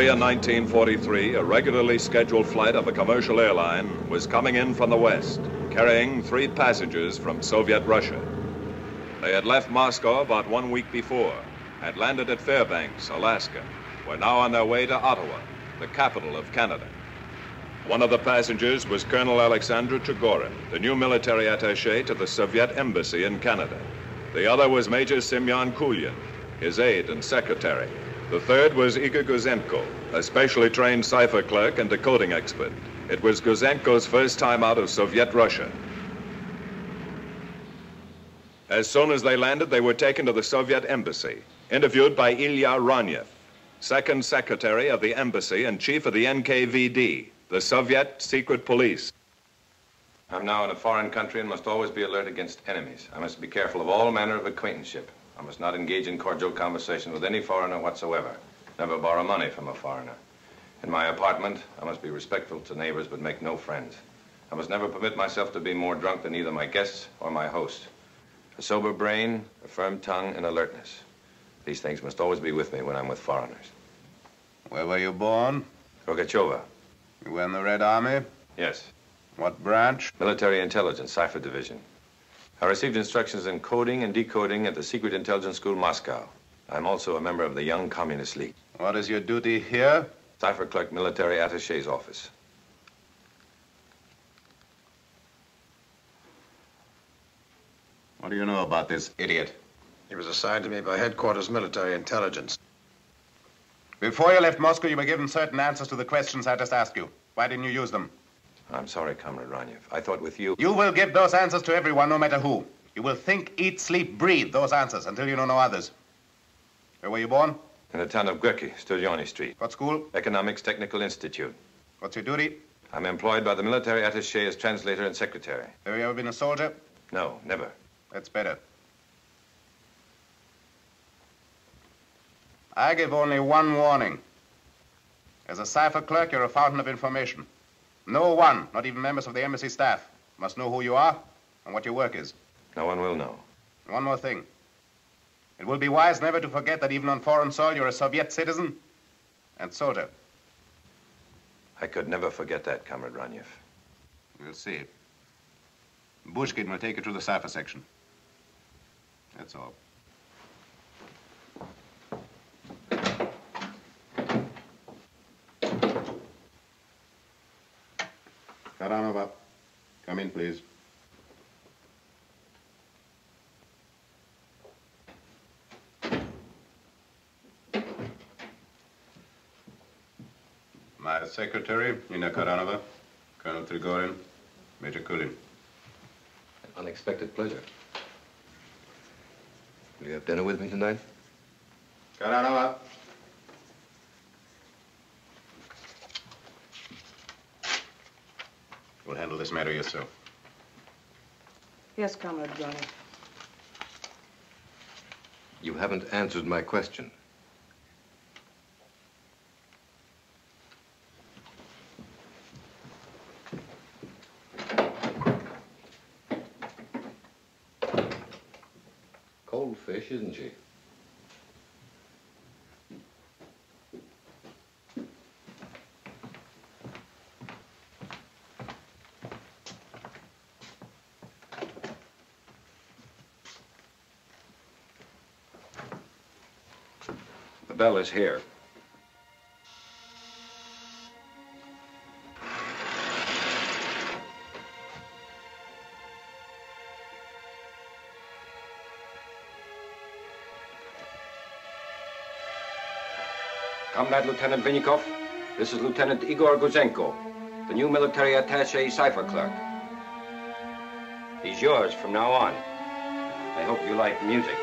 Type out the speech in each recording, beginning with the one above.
Early in 1943, a regularly scheduled flight of a commercial airline was coming in from the west, carrying 3 passengers from Soviet Russia. They had left Moscow about 1 week before, had landed at Fairbanks, Alaska, were now on their way to Ottawa, the capital of Canada. One of the passengers was Colonel Alexander Trigorin, the new military attaché to the Soviet embassy in Canada. The other was Major Semyon Kulin, his aide and secretary. The third was Igor Gouzenko, a specially trained cipher-clerk and decoding expert. It was Gouzenko's first time out of Soviet Russia. As soon as they landed, they were taken to the Soviet embassy, interviewed by Ilya Ronyev, second secretary of the embassy and chief of the NKVD, the Soviet secret police. I'm now in a foreign country and must always be alert against enemies. I must be careful of all manner of acquaintanceship. I must not engage in cordial conversation with any foreigner whatsoever. Never borrow money from a foreigner. In my apartment, I must be respectful to neighbors but make no friends. I must never permit myself to be more drunk than either my guests or my host. A sober brain, a firm tongue, and alertness. These things must always be with me when I'm with foreigners. Where were you born? Rogachova. You were in the Red Army? Yes. What branch? Military Intelligence, Cipher Division. I received instructions in coding and decoding at the Secret Intelligence School, Moscow. I'm also a member of the Young Communist League. What is your duty here? Cypher-clerk, military attaché's office. What do you know about this idiot? He was assigned to me by Headquarters Military Intelligence. Before you left Moscow, you were given certain answers to the questions I just asked you. Why didn't you use them? I'm sorry, Comrade Ronyev. I thought with you... You will give those answers to everyone, no matter who. You will think, eat, sleep, breathe those answers until you know no others. Where were you born? In the town of Gorky, Studiony Street. What school? Economics Technical Institute. What's your duty? I'm employed by the military attaché as translator and secretary. Have you ever been a soldier? No, never. That's better. I give only one warning. As a cipher clerk, you're a fountain of information. No one, not even members of the embassy staff, must know who you are and what your work is. No one will know. One more thing. It will be wise never to forget that even on foreign soil, you're a Soviet citizen and soldier. I could never forget that, Comrade Ronyev. We'll see. Bushkin will take you to the cipher section. That's all. Karanova, come in, please. My secretary, Nina Karanova, Colonel Trigorin, Major Kulin. An unexpected pleasure. Will you have dinner with me tonight? Karanova. We'll handle this matter yourself. Yes, Comrade Johnny. You haven't answered my question. Cold fish, isn't she? The bell is here. Comrade Lieutenant Vinnikov, this is Lieutenant Igor Gouzenko, the new military attaché cipher-clerk. He's yours from now on. I hope you like music.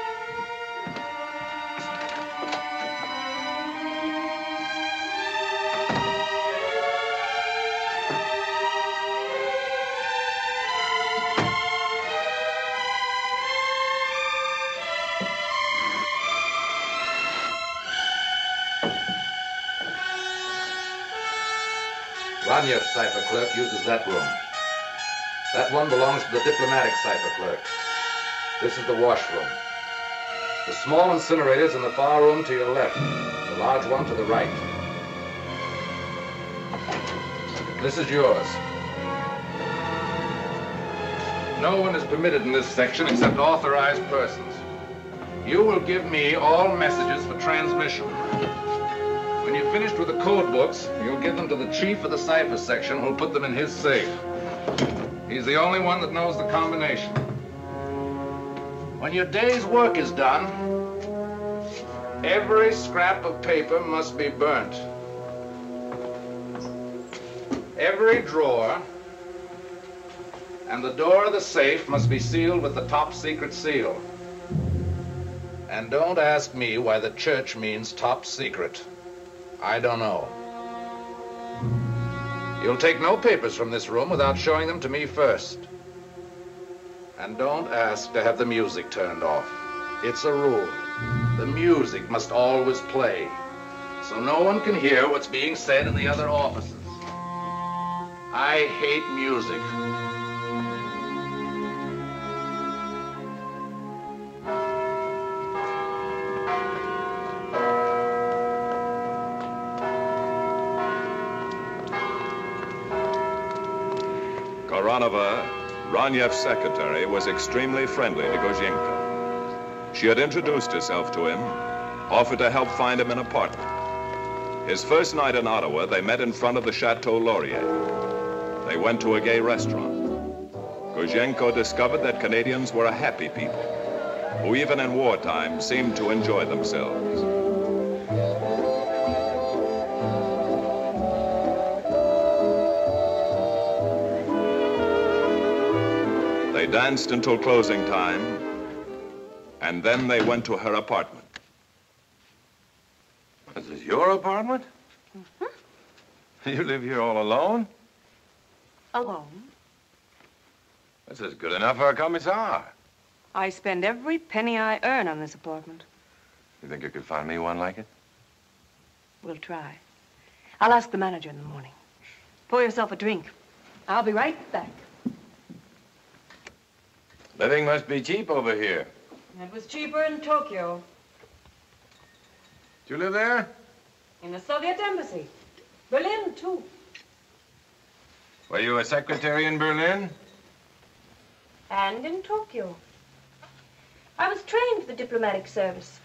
Ronyev's cipher-clerk uses that room. That one belongs to the diplomatic cipher-clerk. This is the washroom. The small incinerator's in the far room to your left, the large one to the right. This is yours. No one is permitted in this section except authorized persons. You will give me all messages for transmission. When you've finished with the code books, you'll give them to the chief of the cipher section who'll put them in his safe. He's the only one that knows the combination. When your day's work is done, every scrap of paper must be burnt. Every drawer and the door of the safe must be sealed with the top secret seal. And don't ask me why the church means top secret. I don't know. You'll take no papers from this room without showing them to me first. And don't ask to have the music turned off. It's a rule. The music must always play, so no one can hear what's being said in the other offices. I hate music. Koranova, Ranyev's secretary, was extremely friendly to Gouzenko. She had introduced herself to him, offered to help find him an apartment. His first night in Ottawa, they met in front of the Chateau Laurier. They went to a gay restaurant. Gouzenko discovered that Canadians were a happy people, who even in wartime seemed to enjoy themselves. They danced until closing time, and then they went to her apartment. This is your apartment? Mm-hmm. You live here all alone? Alone? This is good enough for a commissar. I spend every penny I earn on this apartment. You think you could find me one like it? We'll try. I'll ask the manager in the morning. Pour yourself a drink. I'll be right back. Living must be cheap over here. It was cheaper in Tokyo. Do you live there? In the Soviet embassy. Berlin, too. Were you a secretary in Berlin? And in Tokyo. I was trained for the diplomatic service.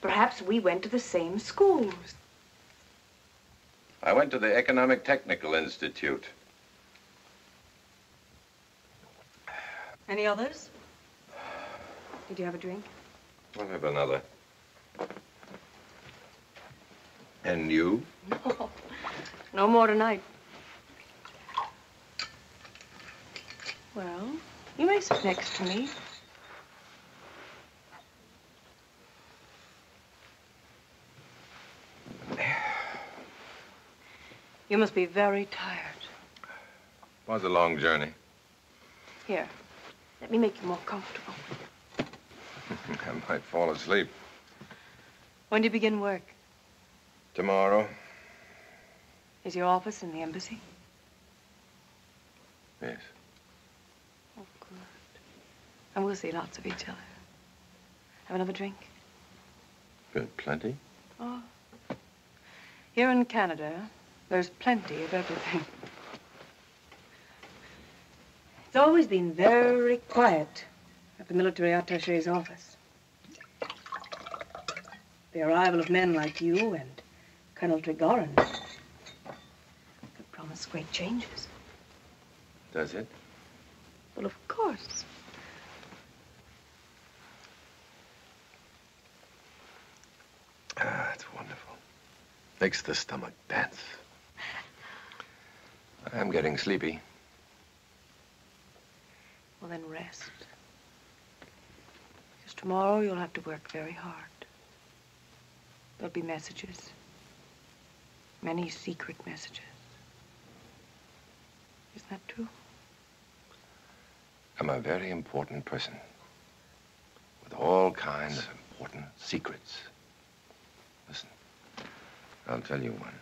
Perhaps we went to the same schools. I went to the Economic Technical Institute. Any others? Did you have a drink? I'll have another. And you? No. No more tonight. Well, you may sit next to me. You must be very tired. It was a long journey. Here, let me make you more comfortable. I might fall asleep. When do you begin work? Tomorrow. Is your office in the embassy? Yes. Oh, good. And we'll see lots of each other. Have another drink? Good, plenty. Oh. Here in Canada, there's plenty of everything. It's always been very quiet at the military attaché's office. The arrival of men like you and Colonel Trigorin could promise great changes. Does it? Well, of course. Ah, it's wonderful. Makes the stomach dance. I'm getting sleepy. Well, then rest. Because tomorrow you'll have to work very hard. There'll be messages. Many secret messages. Isn't that true? I'm a very important person with all kinds of important secrets. Listen, I'll tell you one.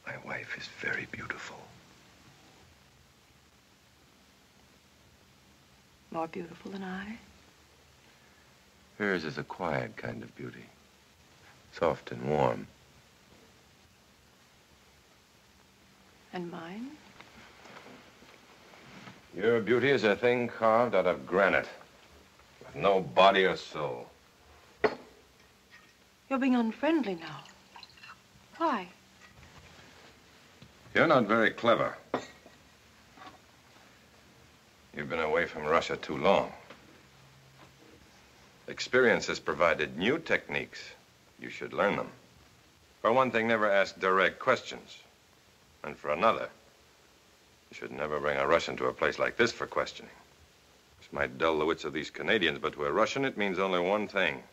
My wife is very beautiful. More beautiful than I? Hers is a quiet kind of beauty. Soft and warm. And mine? Your beauty is a thing carved out of granite, with no body or soul. You're being unfriendly now. Why? You're not very clever. You've been away from Russia too long. Experience has provided new techniques. You should learn them. For one thing, never ask direct questions. And for another, you should never bring a Russian to a place like this for questioning. This might dull the wits of these Canadians, but to a Russian, it means only one thing.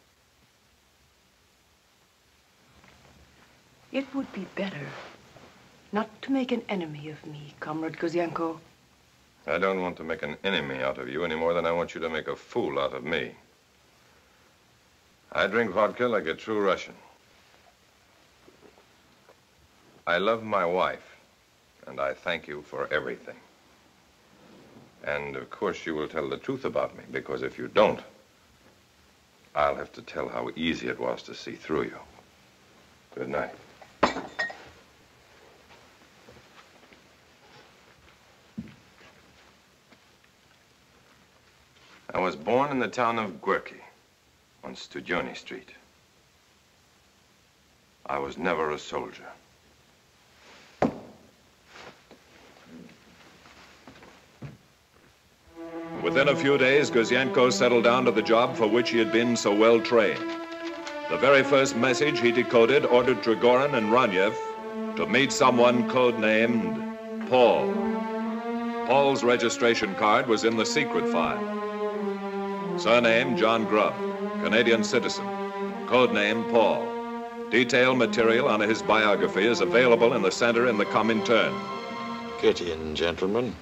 It would be better not to make an enemy of me, Comrade Gouzenko. I don't want to make an enemy out of you any more than I want you to make a fool out of me. I drink vodka like a true Russian. I love my wife, and I thank you for everything. And, of course, you will tell the truth about me, because if you don't, I'll have to tell how easy it was to see through you. Good night. I was born in the town of Gorky on Tierney Street. I was never a soldier. Within a few days, Gouzenko settled down to the job for which he had been so well trained. The very first message he decoded ordered Trigorin and Ranyev to meet someone codenamed Paul. Paul's registration card was in the secret file. Surname, John Grubb, Canadian citizen. Codename, Paul. Detailed material on his biography is available in the center in the Comintern. Get in, gentlemen.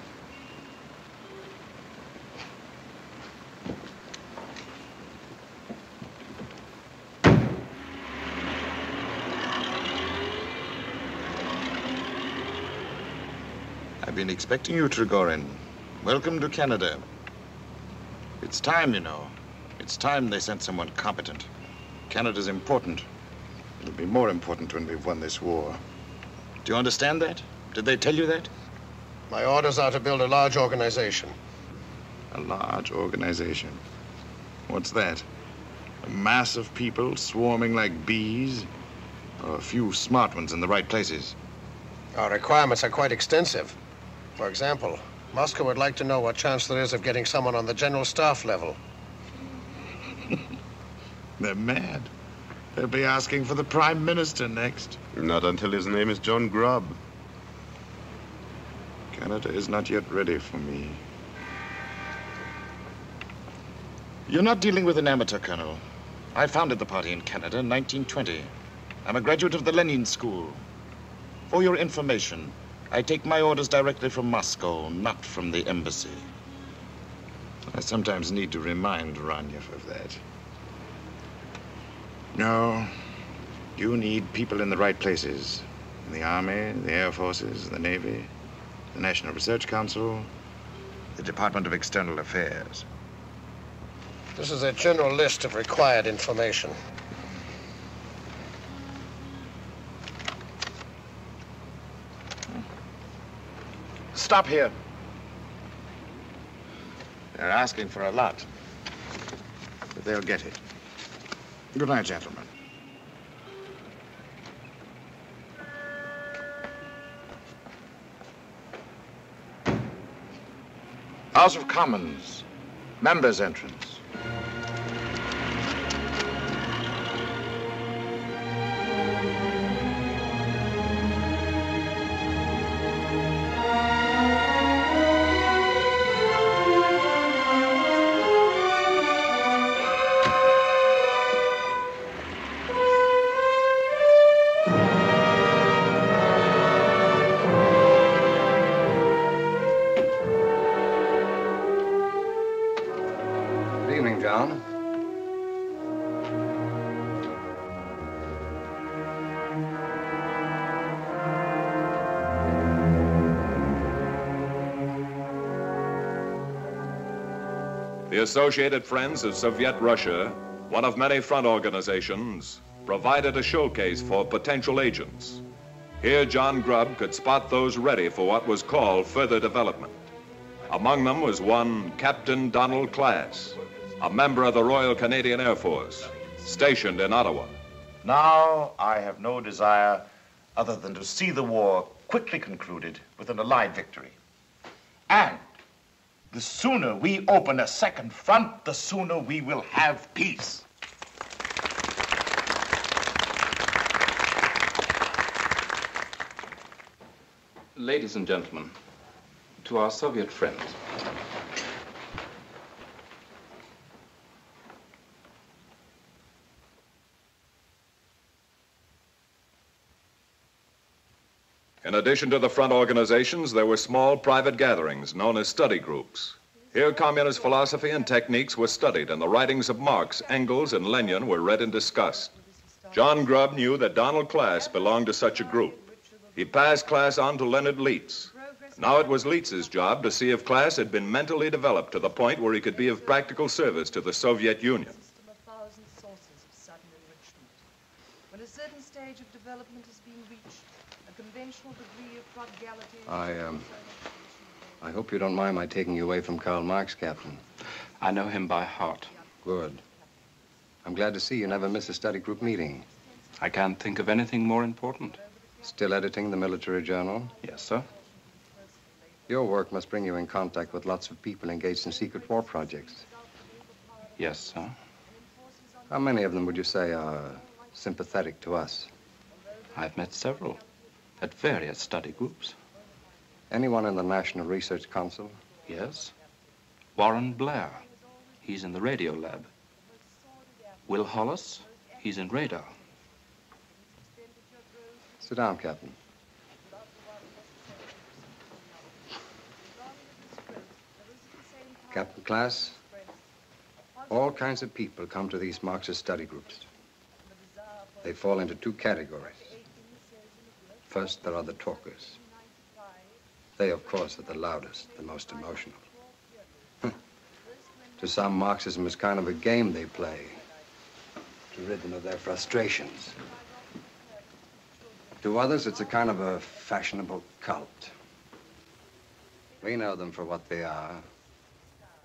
I've been expecting you, Trigorin. Welcome to Canada. It's time, you know. It's time they sent someone competent. Canada's important. It'll be more important when we've won this war. Do you understand that? Did they tell you that? My orders are to build a large organization. A large organization? What's that? A mass of people swarming like bees? Or a few smart ones in the right places? Our requirements are quite extensive. For example, Moscow would like to know what chance there is of getting someone on the general staff level. They're mad. They'll be asking for the Prime Minister next. Not until his name is John Grubb. Canada is not yet ready for me. You're not dealing with an amateur, Colonel. I founded the party in Canada in 1920. I'm a graduate of the Lenin School. For your information, I take my orders directly from Moscow, not from the embassy. I sometimes need to remind Ranyev of that. No, you need people in the right places. In the Army, the Air Forces, the Navy, the National Research Council, the Department of External Affairs. This is a general list of required information. Stop here. They're asking for a lot, but they'll get it. Good night, gentlemen. House of Commons, members' entrance. The Associated Friends of Soviet Russia, one of many front organizations, provided a showcase for potential agents. Here, John Grubb could spot those ready for what was called further development. Among them was one Captain Donald Class, a member of the Royal Canadian Air Force, stationed in Ottawa. Now, I have no desire other than to see the war quickly concluded with an Allied victory. And the sooner we open a second front, the sooner we will have peace. Ladies and gentlemen, to our Soviet friends. In addition to the front organizations, there were small private gatherings known as study groups. Here, communist philosophy and techniques were studied, and the writings of Marx, Engels, and Lenin were read and discussed. John Grubb knew that Donald Class belonged to such a group. He passed Class on to Leonard Leitz. Now it was Leitz's job to see if Class had been mentally developed to the point where he could be of practical service to the Soviet Union. When a certain stage of development has been reached, a conventional degree of prodigality... I hope you don't mind my taking you away from Karl Marx, Captain. I know him by heart. Good. I'm glad to see you never miss a study group meeting. I can't think of anything more important. Still editing the military journal? Yes, sir. Your work must bring you in contact with lots of people engaged in secret war projects. Yes, sir. How many of them would you say are sympathetic to us? I've met several at various study groups. Anyone in the National Research Council? Yes. Warren Blair. He's in the radio lab. Will Hollis. He's in radar. Sit down, Captain. Captain Class, all kinds of people come to these Marxist study groups. They fall into two categories. First, there are the talkers. They, of course, are the loudest, the most emotional. To some, Marxism is kind of a game they play to rid them of their frustrations. To others, it's a kind of a fashionable cult. We know them for what they are.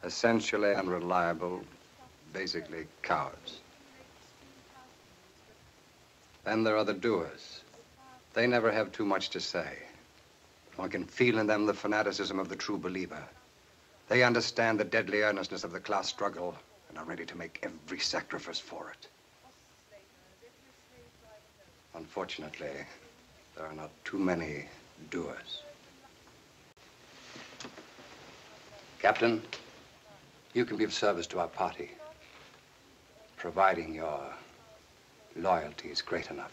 Essentially unreliable, basically cowards. Then there are the doers. They never have too much to say. One can feel in them the fanaticism of the true believer. They understand the deadly earnestness of the class struggle and are ready to make every sacrifice for it. Unfortunately, there are not too many doers. Captain, you can be of service to our party, providing your loyalty is great enough.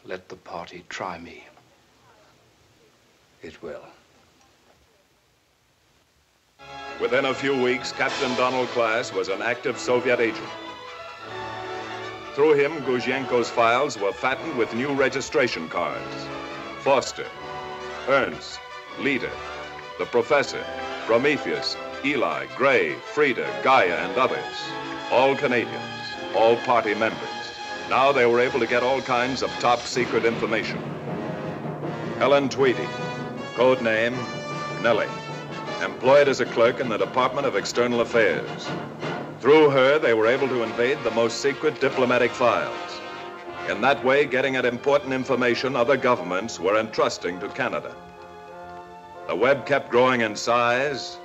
Let the party try me. It will. Within a few weeks, Captain Donald Class was an active Soviet agent. Through him, Gouzenko's files were fattened with new registration cards. Foster, Ernst, Leader, the Professor, Prometheus, Eli, Gray, Frida, Gaia, and others. All Canadians, all party members. Now they were able to get all kinds of top-secret information. Helen Tweedy, code name Nellie, employed as a clerk in the Department of External Affairs. Through her, they were able to invade the most secret diplomatic files. In that way, getting at important information other governments were entrusting to Canada. The web kept growing in size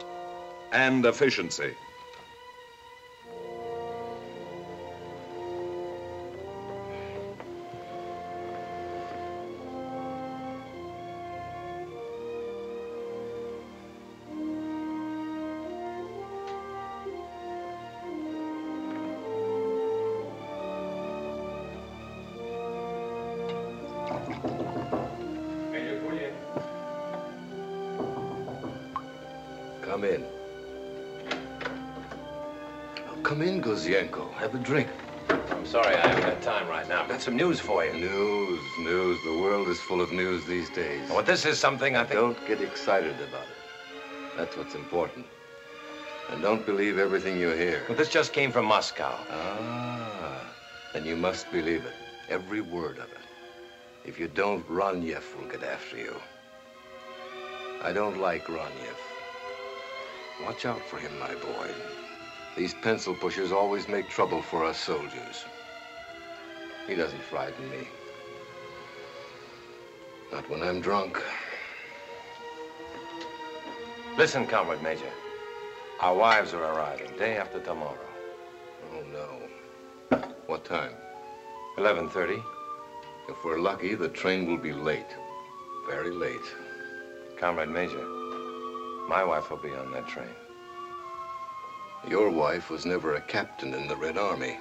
and efficiency. Come in. Oh, come in, Gouzenko. Have a drink. I'm sorry, I haven't got time right now. I've got some news for you. News. The world is full of news these days. Well, this is something I think... Don't get excited about it. That's what's important. And don't believe everything you hear. Well, this just came from Moscow. Ah, then you must believe it. Every word of it. If you don't, Ronyev will get after you. I don't like Ronyev. Watch out for him, my boy. These pencil pushers always make trouble for us soldiers. He doesn't frighten me. Not when I'm drunk. Listen, Comrade Major. Our wives are arriving day after tomorrow. Oh, no. What time? 11:30. If we're lucky, the train will be late. Very late. Comrade Major, my wife will be on that train. Your wife was never a captain in the Red Army.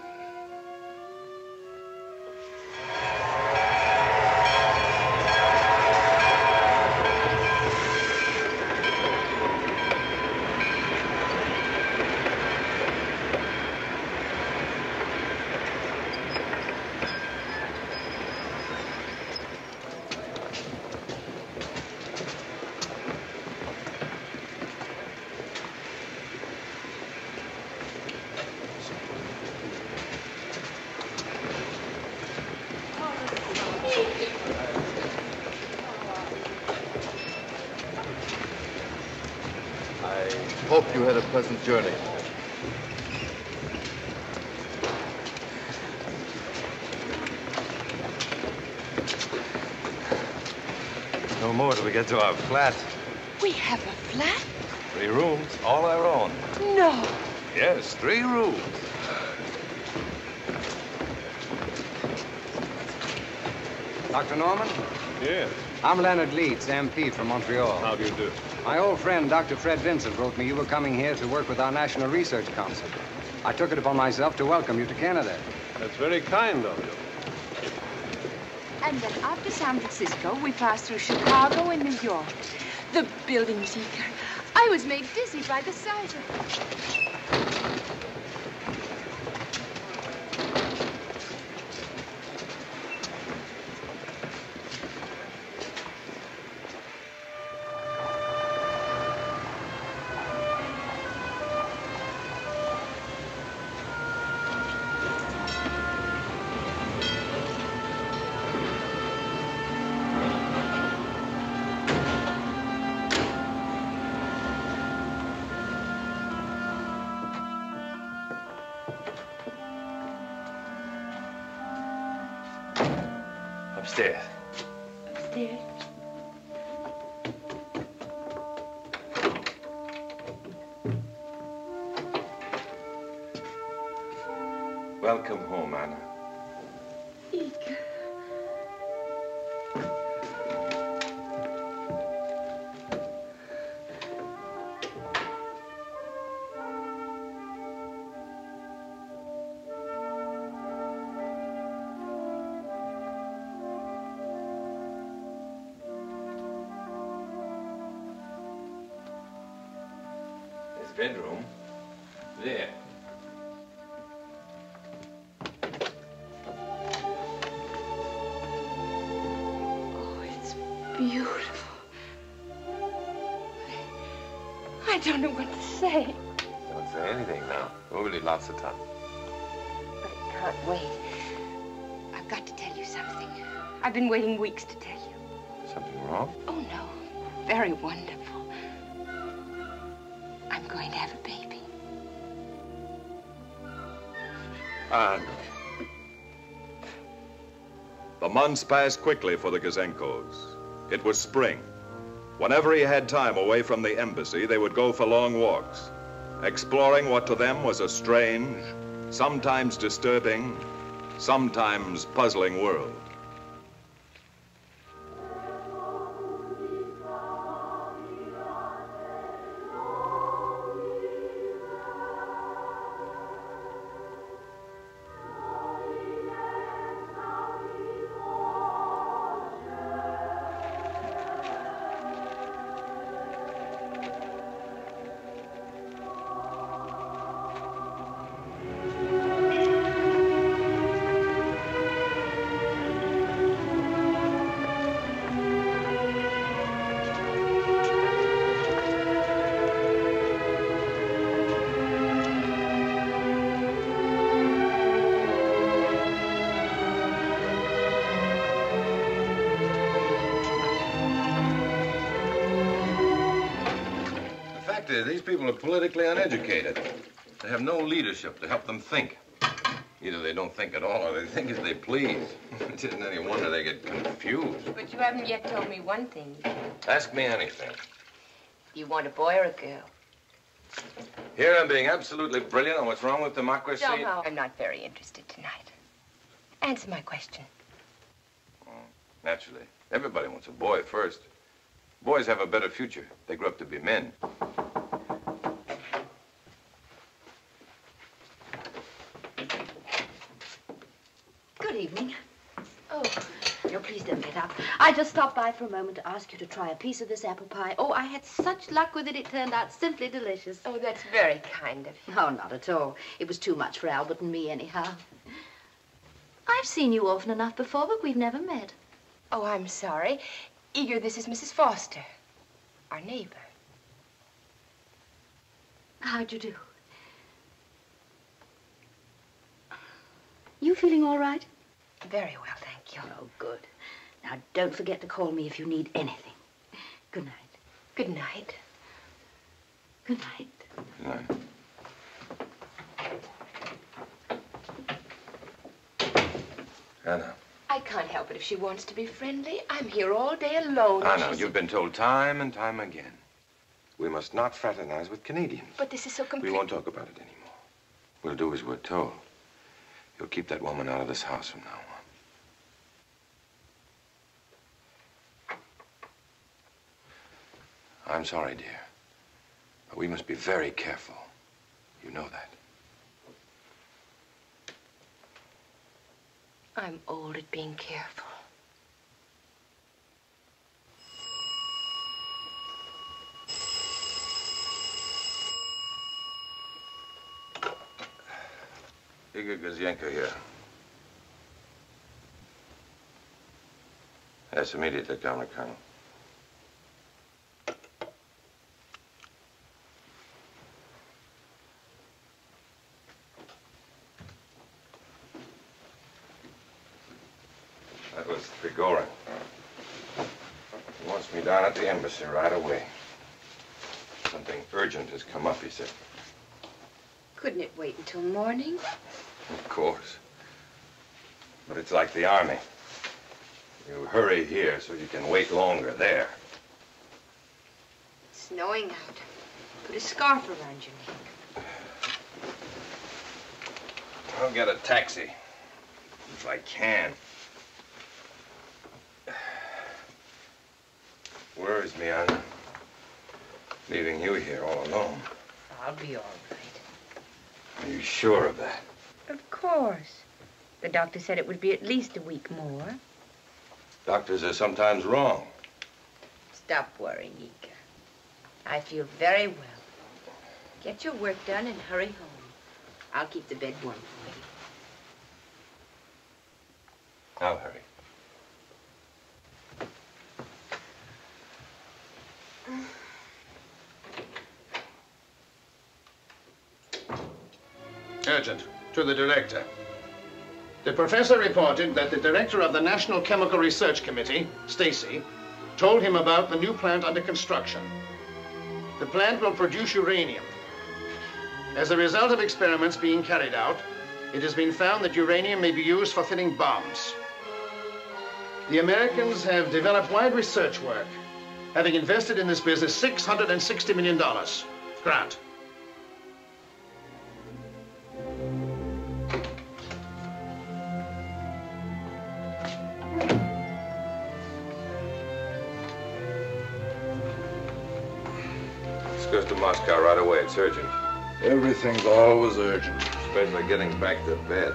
Hope you had a pleasant journey. No more till we get to our flat. We have a flat? 3 rooms, all our own. No. Yes, 3 rooms. Dr. Norman? Yes. I'm Leonard Leeds, MP from Montreal. How do you do? My old friend, Dr. Fred Vincent, wrote me you were coming here to work with our National Research Council. I took it upon myself to welcome you to Canada. That's very kind of you. And then after San Francisco, we passed through Chicago and New York. The buildings, Igor. I was made dizzy by the sight of them. Upstairs. Upstairs. Welcome home, Anna. Igor. Bedroom. There. Oh, it's beautiful. I don't know what to say. Don't say anything now. We'll leave lots of time. But I can't wait. I've got to tell you something. I've been waiting weeks to tell you. Something wrong? Oh, no. Very wonderful. I'm going to have a baby. Anna. The months passed quickly for the Gouzenkos. It was spring. Whenever he had time away from the embassy, they would go for long walks, exploring what to them was a strange, sometimes disturbing, sometimes puzzling world. fact is, these people are politically uneducated. They have no leadership to help them think. Either they don't think at all or they think as they please. It isn't any wonder they get confused. But you haven't yet told me one thing. Ask me anything. You want a boy or a girl? Here I'm being absolutely brilliant on what's wrong with democracy. Somehow I'm not very interested tonight. Answer my question. Naturally. Everybody wants a boy first. Boys have a better future. They grow up to be men. Good evening. Oh. No, please don't get up. I just stopped by for a moment to ask you to try a piece of this apple pie. Oh, I had such luck with it. It turned out simply delicious. Oh, that's very kind of you. Oh, not at all. It was too much for Albert and me, anyhow. I've seen you often enough before, but we've never met. Oh, I'm sorry. Igor, this is Mrs. Foster, our neighbor. How'd you do? You feeling all right? Very well, thank you. Oh, good. Now, don't forget to call me if you need anything. Good night. Good night. Good night. Good night. Anna. I can't help it if she wants to be friendly. I'm here all day alone. Anna, you've been told time and time again. We must not fraternize with Canadians. But this is so complete. We won't talk about it anymore. We'll do as we're told. You'll keep that woman out of this house from now on. I'm sorry, dear. But we must be very careful. You know that. I'm old at being careful. Igor Gouzenko here. Yes, immediately, Colonel. That was Trigorin. He wants me down at the embassy right away. Something urgent has come up, he said. Couldn't it wait until morning? Of course. But it's like the army. You hurry here so you can wait longer there. It's snowing out. Put a scarf around your neck. I'll get a taxi. If I can. Worries me, Anna. Leaving you here all alone. I'll be all right. Are you sure of that? Of course. The doctor said it would be at least a week more. Doctors are sometimes wrong. Stop worrying, Igor. I feel very well. Get your work done and hurry home. I'll keep the bed warm for you. I'll hurry. Urgent. To the director. The professor reported that the director of the National Chemical Research Committee, Stacy, told him about the new plant under construction. The plant will produce uranium. As a result of experiments being carried out, it has been found that uranium may be used for fitting bombs. The Americans have developed wide research work, having invested in this business $660 million. Grant. Goes to Moscow right away. It's urgent. Everything's always urgent. Especially getting back to bed.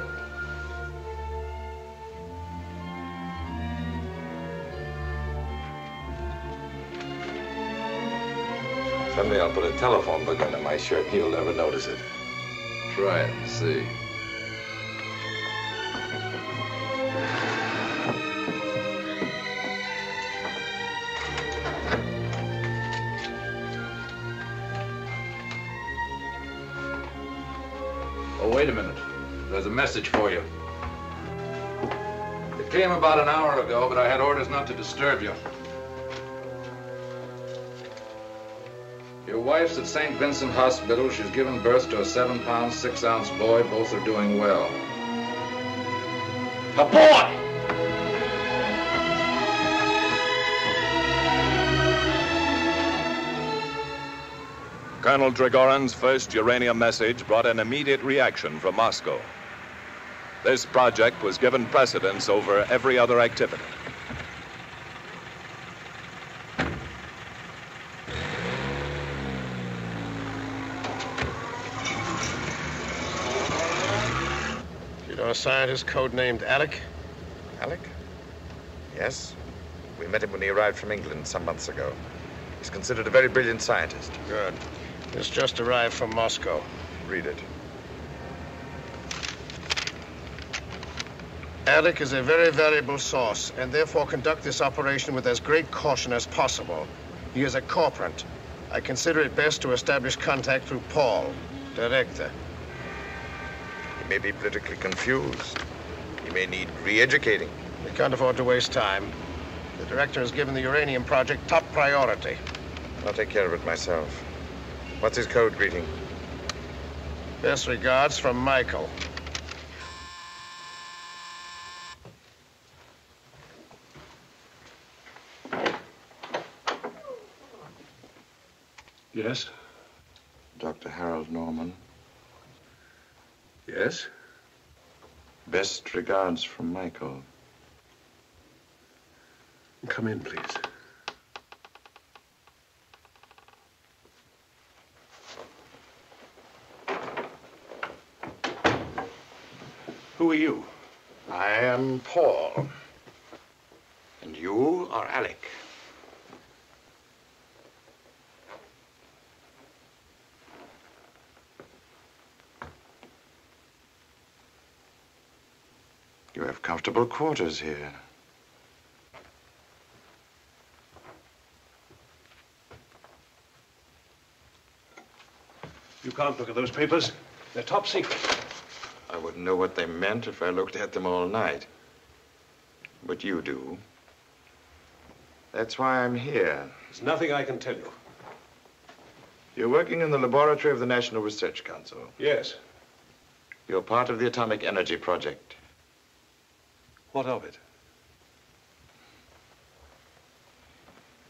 Someday I'll put a telephone book under my shirt and you'll never notice it. Try it and see. Oh, wait a minute. There's a message for you. It came about an hour ago, but I had orders not to disturb you. Your wife's at St. Vincent Hospital. She's given birth to a 7-pound, 6-ounce boy. Both are doing well. A boy! Colonel Drigorin's first uranium message brought an immediate reaction from Moscow. This project was given precedence over every other activity. You know a scientist codenamed Alec? Alec? Yes. We met him when he arrived from England some months ago. He's considered a very brilliant scientist. Good. This just arrived from Moscow. Read it. Alec is a very valuable source, and therefore conduct this operation with as great caution as possible. He is a corporate. I consider it best to establish contact through Paul, director. He may be politically confused. He may need re-educating. We can't afford to waste time. The director has given the uranium project top priority. I'll take care of it myself. What's his code greeting? Best regards from Michael. Yes? Dr. Harold Norman. Yes? Best regards from Michael. Come in, please. Who are you? I am Paul. And you are Alec. You have comfortable quarters here. You can't look at those papers. They're top secret. I wouldn't know what they meant if I looked at them all night. But you do. That's why I'm here. There's nothing I can tell you. You're working in the laboratory of the National Research Council. Yes. You're part of the Atomic Energy Project. What of it?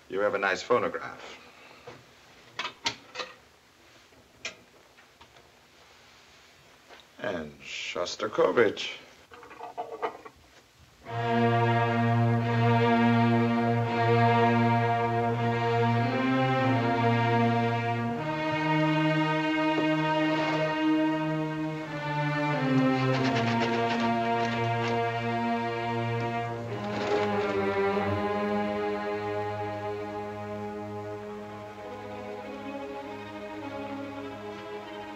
You have a nice phonograph. And Shostakovich.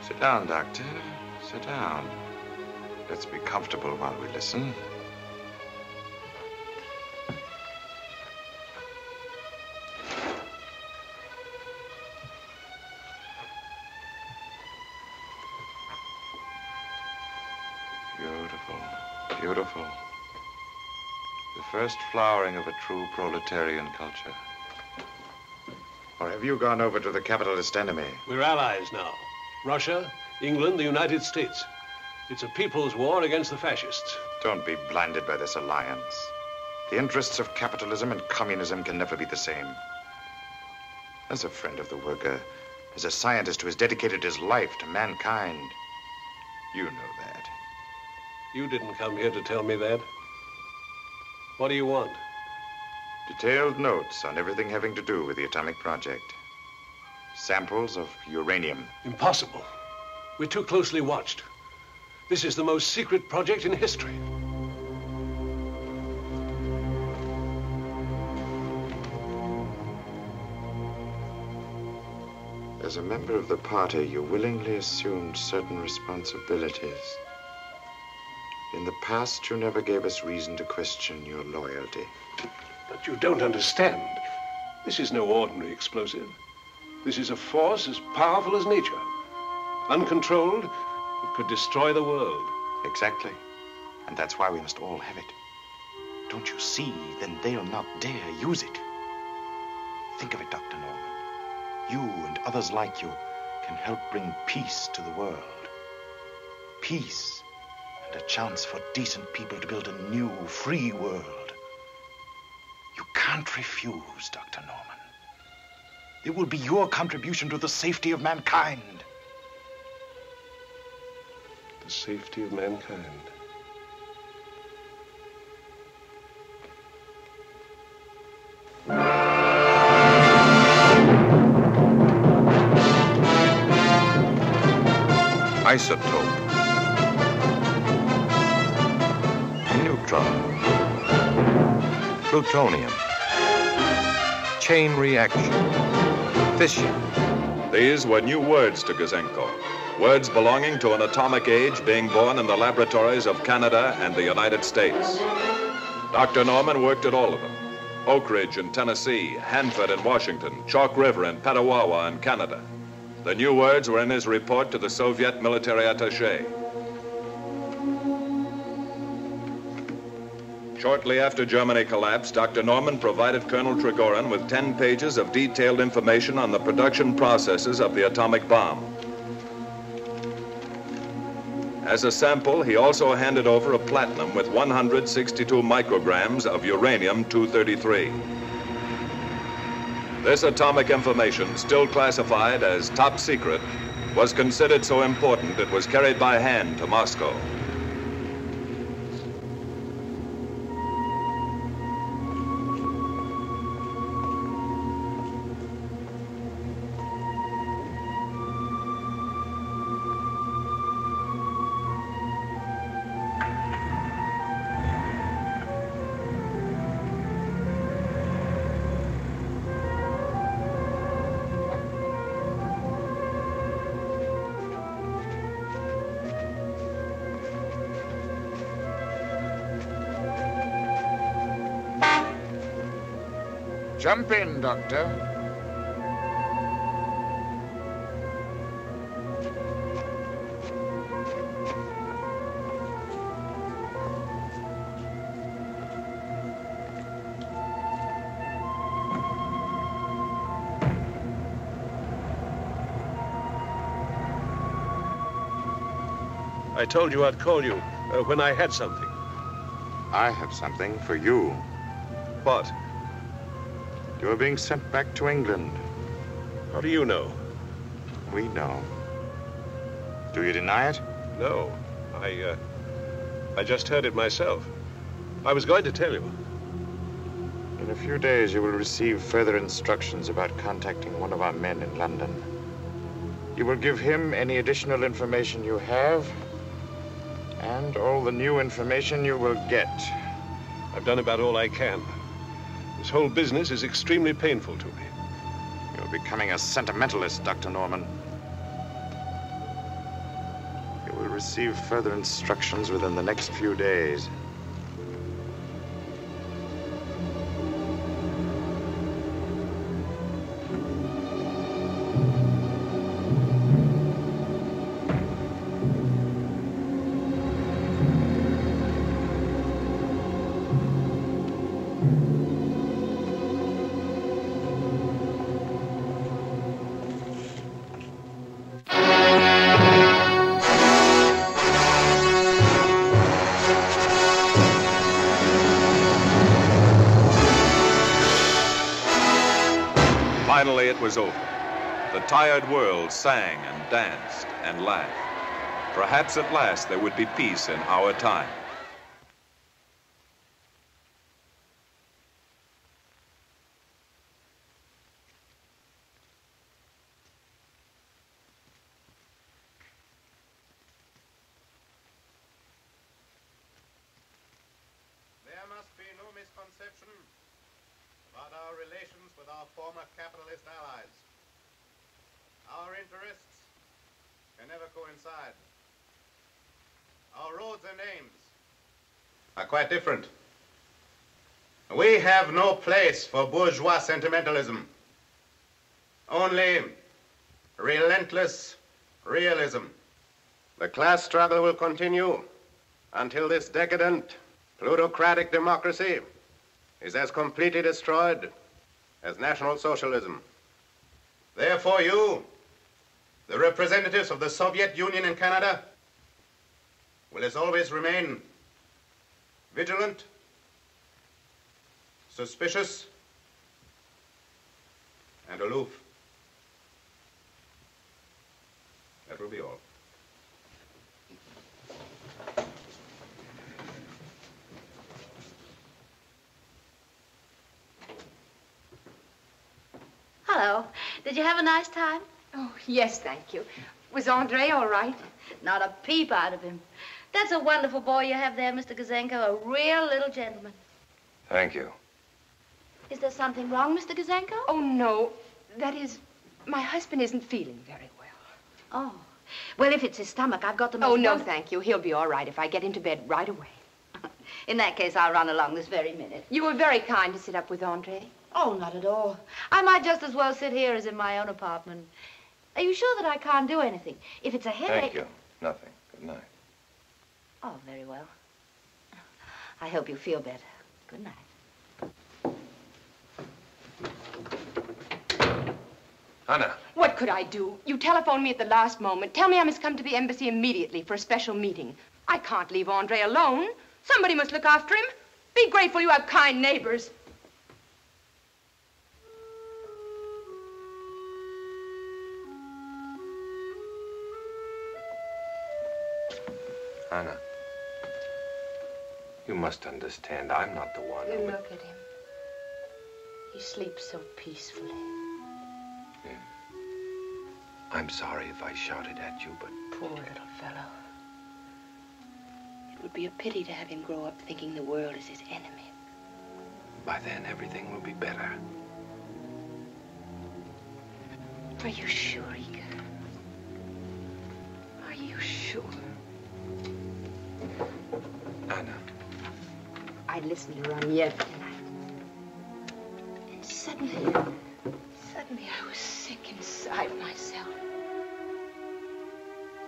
Sit down, Doctor. Sit down. Let's be comfortable while we listen. Beautiful, beautiful. The first flowering of a true proletarian culture. Or have you gone over to the capitalist enemy? We're allies now. Russia, England, the United States. It's a people's war against the fascists. Don't be blinded by this alliance. The interests of capitalism and communism can never be the same. As a friend of the worker, as a scientist who has dedicated his life to mankind, you know that. You didn't come here to tell me that. What do you want? Detailed notes on everything having to do with the atomic project. Samples of uranium. Impossible. We're too closely watched. This is the most secret project in history. As a member of the party, you willingly assumed certain responsibilities. In the past, you never gave us reason to question your loyalty. But you don't understand. This is no ordinary explosive. This is a force as powerful as nature. Uncontrolled, it could destroy the world. Exactly. And that's why we must all have it. Don't you see? Then they'll not dare use it. Think of it, Dr. Norman. you and others like you can help bring peace to the world. Peace and a chance for decent people to build a new, free world. You can't refuse, Dr. Norman. It will be your contribution to the safety of mankind. The safety of mankind. Isotope. Neutron. Plutonium. Chain reaction. Fission. These were new words to Gouzenko. Words belonging to an atomic age being born in the laboratories of Canada and the United States. Dr. Norman worked at all of them. Oak Ridge in Tennessee, Hanford in Washington, Chalk River in Petawawa in Canada. The new words were in his report to the Soviet military attaché. Shortly after Germany collapsed, Dr. Norman provided Colonel Trigorin with 10 pages of detailed information on the production processes of the atomic bomb. As a sample, he also handed over a platinum with 162 micrograms of uranium-233. This atomic information, still classified as top secret, was considered so important it was carried by hand to Moscow. Jump in, Doctor. I told you I'd call you when I had something. I have something for you. What? You are being sent back to England. How do you know? We know. Do you deny it? No. I just heard it myself. I was going to tell you. In a few days, you will receive further instructions about contacting one of our men in London. You will give him any additional information you have, and all the new information you will get. I've done about all I can. This whole business is extremely painful to me. You're becoming a sentimentalist, Dr. Norman. You will receive further instructions within the next few days. Finally, it was over. The tired world sang and danced and laughed. Perhaps at last there would be peace in our time. There must be no misconception about our relations with our former capitalist allies. Our interests can never coincide. Our roads and aims are quite different. We have no place for bourgeois sentimentalism. Only relentless realism. The class struggle will continue until this decadent, plutocratic democracy is as completely destroyed as National Socialism. Therefore, you, the representatives of the Soviet Union in Canada, will as always remain vigilant, suspicious, and aloof. That will be all. Hello. Did you have a nice time? Oh, yes, thank you. Was Andre all right? Not a peep out of him. That's a wonderful boy you have there, Mr. Gouzenko, a real little gentleman. Thank you. Is there something wrong, Mr. Gouzenko? Oh, no. That is, my husband isn't feeling very well. Oh. Well, if it's his stomach, I've got the most... Oh, no, thank you. He'll be all right if I get him to bed right away. In that case, I'll run along this very minute. You were very kind to sit up with Andre. Oh, not at all. I might just as well sit here as in my own apartment. Are you sure that I can't do anything? If it's a headache... Thank you. Nothing. Good night. Oh, very well. I hope you feel better. Good night. Anna. What could I do? You telephoned me at the last moment. Tell me I must come to the embassy immediately for a special meeting. I can't leave Andre alone. Somebody must look after him. Be grateful you have kind neighbors. Anna, you must understand, I'm not the one You who... look at him. He sleeps so peacefully. Yeah. I'm sorry if I shouted at you, but... Poor little fellow. It would be a pity to have him grow up thinking the world is his enemy. By then, everything will be better. Are you sure, Igor? Are you sure? Anna. I listened to Roniev tonight. And suddenly I was sick inside myself.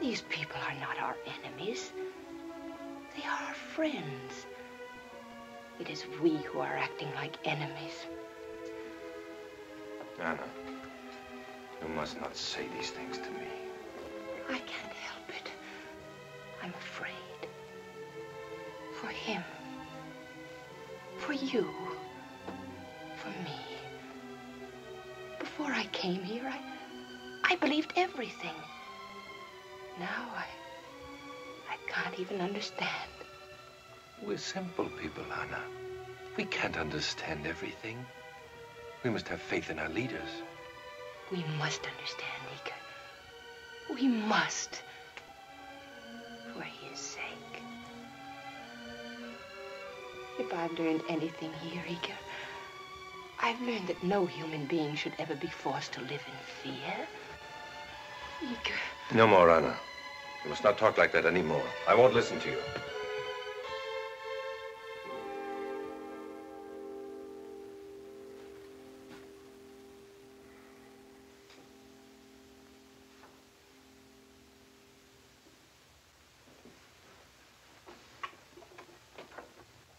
These people are not our enemies. They are our friends. It is we who are acting like enemies. Anna, you must not say these things to me. I can't help it. I'm afraid. For him. For you. For me. Before I came here, I believed everything. Now I can't even understand. We're simple people, Anna. We can't understand everything. We must have faith in our leaders. We must understand, Igor. We must. For his sake. If I've learned anything here, Igor, I've learned that no human being should ever be forced to live in fear. Igor. No more, Anna. You must not talk like that anymore. I won't listen to you.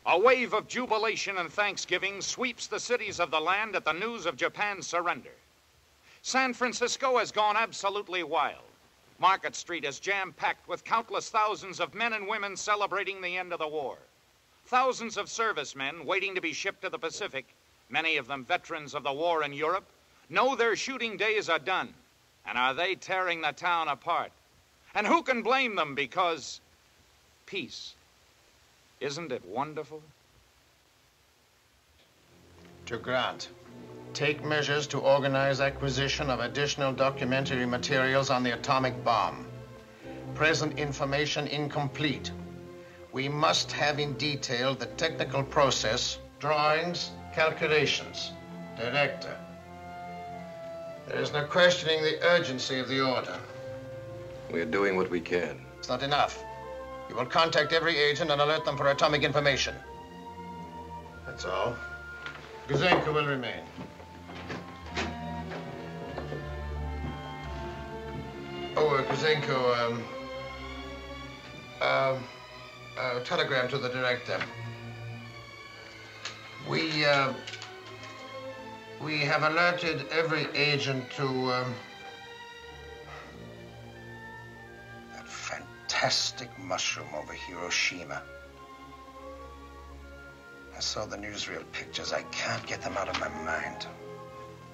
A wave of jubilation and thanksgiving sweeps the cities of the land at the news of Japan's surrender. San Francisco has gone absolutely wild. Market Street is jam-packed with countless thousands of men and women celebrating the end of the war. Thousands of servicemen waiting to be shipped to the Pacific, many of them veterans of the war in Europe, know their shooting days are done. And are they tearing the town apart? And who can blame them, because peace. Isn't it wonderful? To Grant, take measures to organize acquisition of additional documentary materials on the atomic bomb. Present information incomplete. We must have in detail the technical process, drawings, calculations. Director, there is no questioning the urgency of the order. We're doing what we can. It's not enough. You will contact every agent and alert them for atomic information. That's all. Gouzenko will remain. Oh, Gouzenko, telegram to the director. We have alerted every agent to that fantastic mushroom over Hiroshima. I saw the newsreel pictures. I can't get them out of my mind.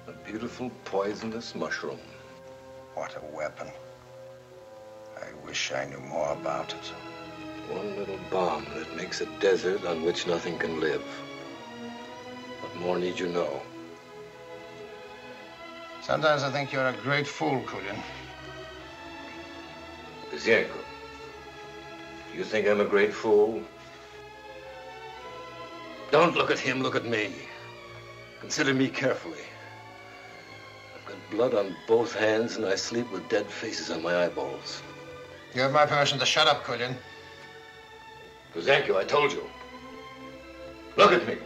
A beautiful poisonous mushroom. What a weapon. I wish I knew more about it. One little bomb that makes a desert on which nothing can live. What more need you know? Sometimes I think you're a great fool, Kulin. Gouzenko, do you think I'm a great fool? Don't look at him, look at me. Consider me carefully. I've got blood on both hands and I sleep with dead faces on my eyeballs. You have my permission to shut up, Kulin. Gouzenko, I told you. Look at me.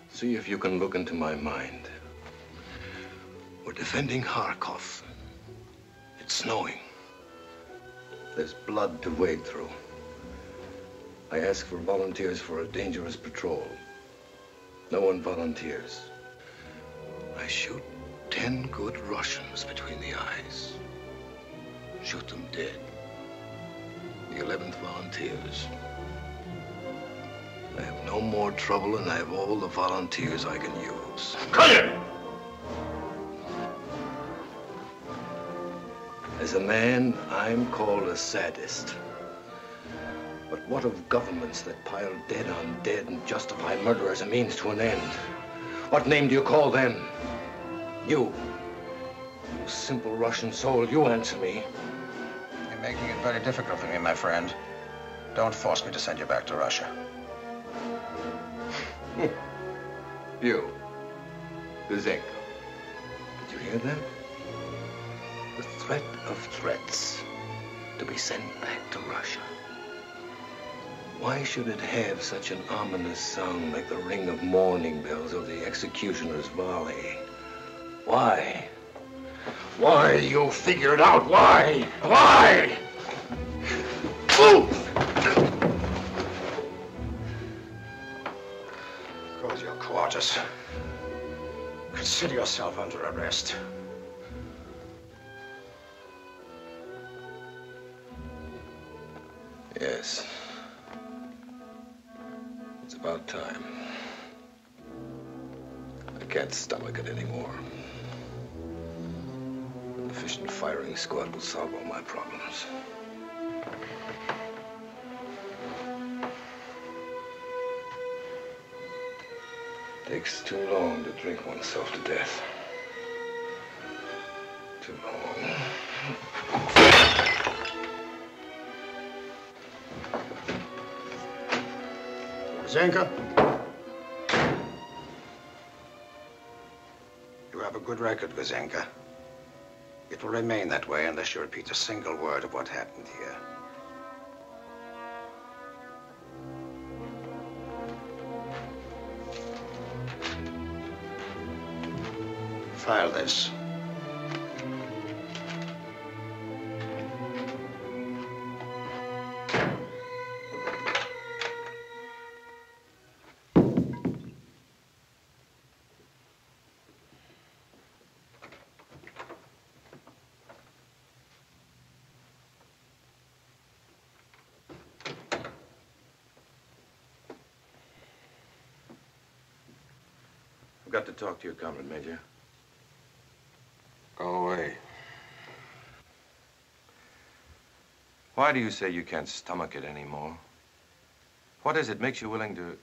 See if you can look into my mind. We're defending Kharkov. It's snowing. There's blood to wade through. I ask for volunteers for a dangerous patrol. No one volunteers. I shoot 10 good Russians between the eyes. Shoot them dead. The 11th volunteers. I have no more trouble and I have all the volunteers I can use. Cut it! As a man, I'm called a sadist. But what of governments that pile dead on dead and justify murder as a means to an end? What name do you call them? You simple Russian soul, you answer me. You're making it very difficult for me, my friend. Don't force me to send you back to Russia. You, Gouzenko. Did you hear that? The threat of threats to be sent back to Russia. Why should it have such an ominous sound like the ring of mourning bells or the executioner's volley? Why? Why? You figure it out. Why? Why? Ooh! Go to your quarters. Consider yourself under arrest. Yes. It's about time. I can't stomach it anymore. An efficient firing squad will solve all my problems. Takes too long to drink oneself to death. Too long. Gouzenko? You have a good record, Gouzenko. It will remain that way unless you repeat a single word of what happened here. File this. I've got to talk to you, Comrade Major. Go away. Why do you say you can't stomach it anymore? What is it makes you willing to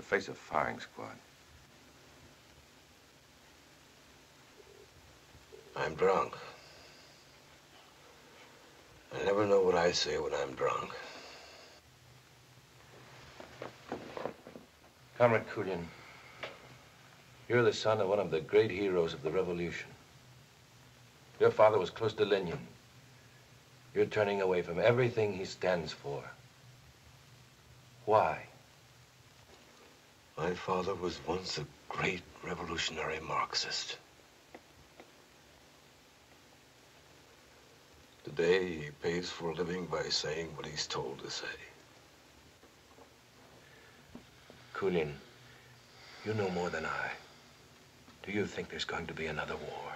face a firing squad? I'm drunk. I never know what I say when I'm drunk. Comrade Kulin, you're the son of one of the great heroes of the revolution. Your father was close to Lenin. You're turning away from everything he stands for. Why? My father was once a great revolutionary Marxist. Today, he pays for a living by saying what he's told to say. Coolin, you know more than I. Do you think there's going to be another war?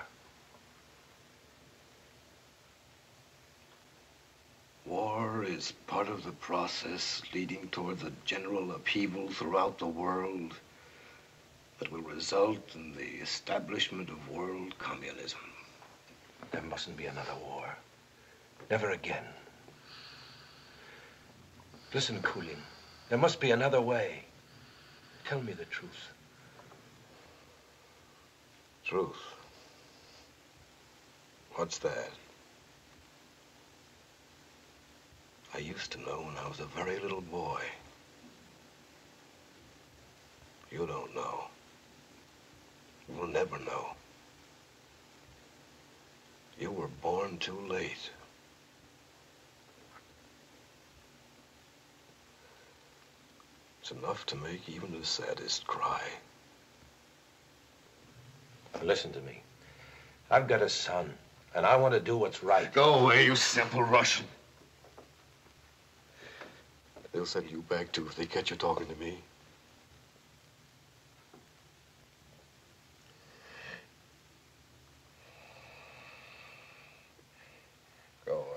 War is part of the process leading towards a general upheaval throughout the world that will result in the establishment of world communism. There mustn't be another war. Never again. Listen, Coolin, there must be another way. Tell me the truth. Truth? What's that? I used to know when I was a very little boy. You don't know. You will never know. You were born too late. It's enough to make even the saddest cry. Listen to me. I've got a son, and I want to do what's right. Go away, you simple Russian. They'll send you back, too, if they catch you talking to me. Go away.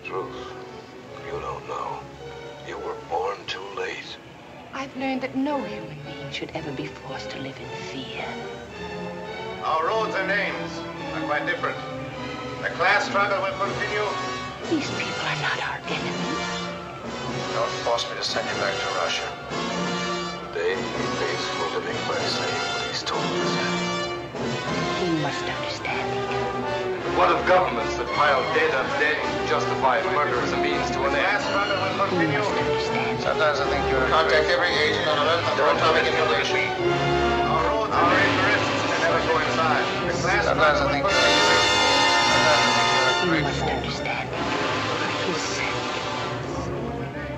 Truth, you don't know. You were born too late. I've learned that no human being should ever be forced to live in fear. Our roads and names are quite different. The class struggle will continue. These people are not our enemies. Don't force me to send you back to Russia. Today, he pays for a living by saying what he's told us. He must understand, Igor. What of governments that pile dead on dead to justify murder as a means to an end? He must understand. Sometimes I think you're... Contact every agent on Earth under atomic information. Our roads, our interests can never go inside. The class Sometimes I think you're... He must understand, for his sake.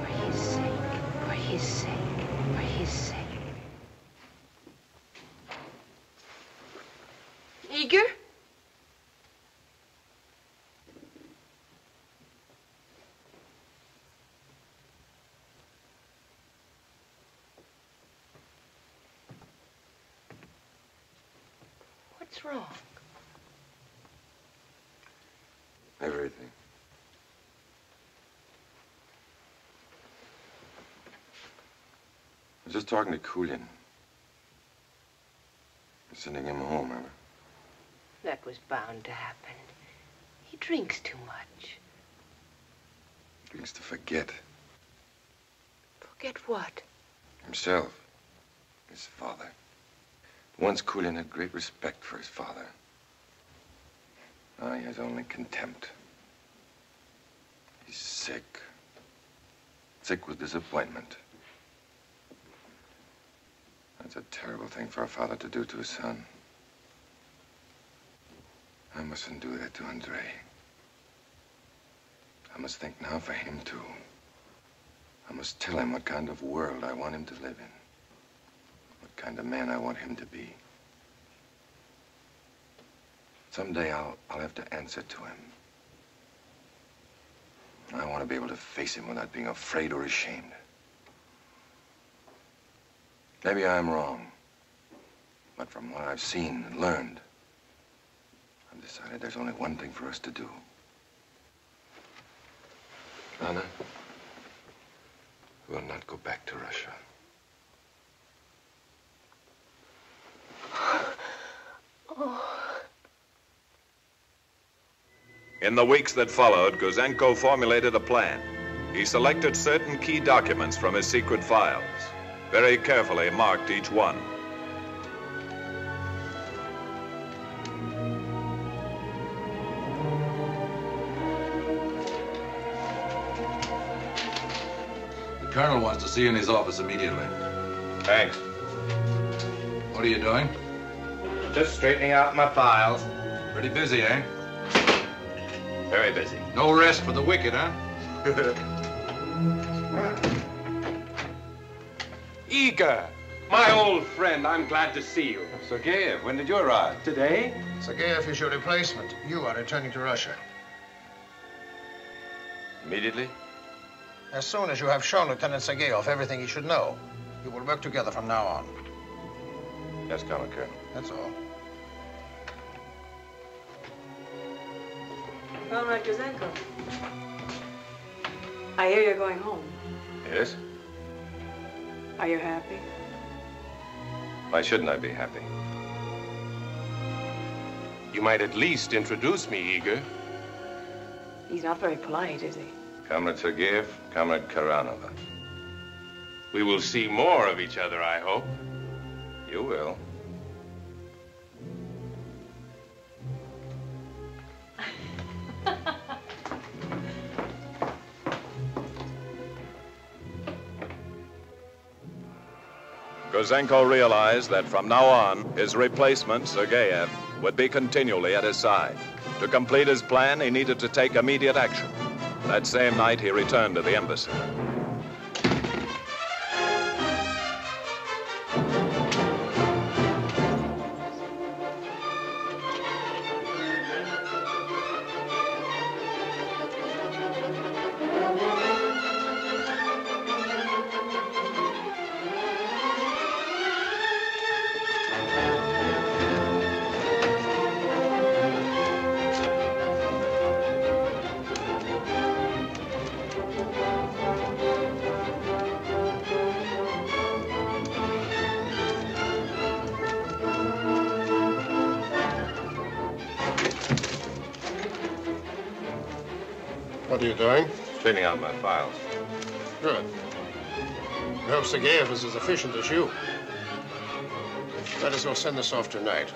For his sake. For his sake. For his sake. Igor? What's wrong? Everything. I was just talking to Coolin. Sending him home, remember? That was bound to happen. He drinks too much. Drinks to forget. Forget what? Himself. His father. Once Coolin had great respect for his father. Now he has only contempt. He's sick. Sick with disappointment. That's a terrible thing for a father to do to his son. I mustn't do that to Andre. I must think now for him, too. I must tell him what kind of world I want him to live in. What kind of man I want him to be. Someday I'll have to answer to him. I want to be able to face him without being afraid or ashamed. Maybe I'm wrong. But from what I've seen and learned, I've decided there's only one thing for us to do. Anna, we'll not go back to Russia. In the weeks that followed, Gouzenko formulated a plan. He selected certain key documents from his secret files. Very carefully marked each one. The colonel wants to see you in his office immediately. Thanks. What are you doing? Just straightening out my files. Pretty busy, eh? Very busy. No rest for the wicked, huh? Igor, my old friend, I'm glad to see you. Sergeyev, when did you arrive? Today? Sergeyev is your replacement. You are returning to Russia. Immediately? As soon as you have shown Lieutenant Sergeyev everything he should know, you will work together from now on. Yes, Colonel. That's all. Comrade Gouzenko, I hear you're going home. Yes? Are you happy? Why shouldn't I be happy? You might at least introduce me, Igor. He's not very polite, is he? Comrade Sergeyev, Comrade Karanova. We will see more of each other, I hope. You will. Gouzenko realized that from now on, his replacement, Sergeyev, would be continually at his side. To complete his plan, he needed to take immediate action. That same night, he returned to the embassy. What are you doing? Cleaning out my files. Good. I hope Sergeyev is as efficient as you. Let us go send this off tonight.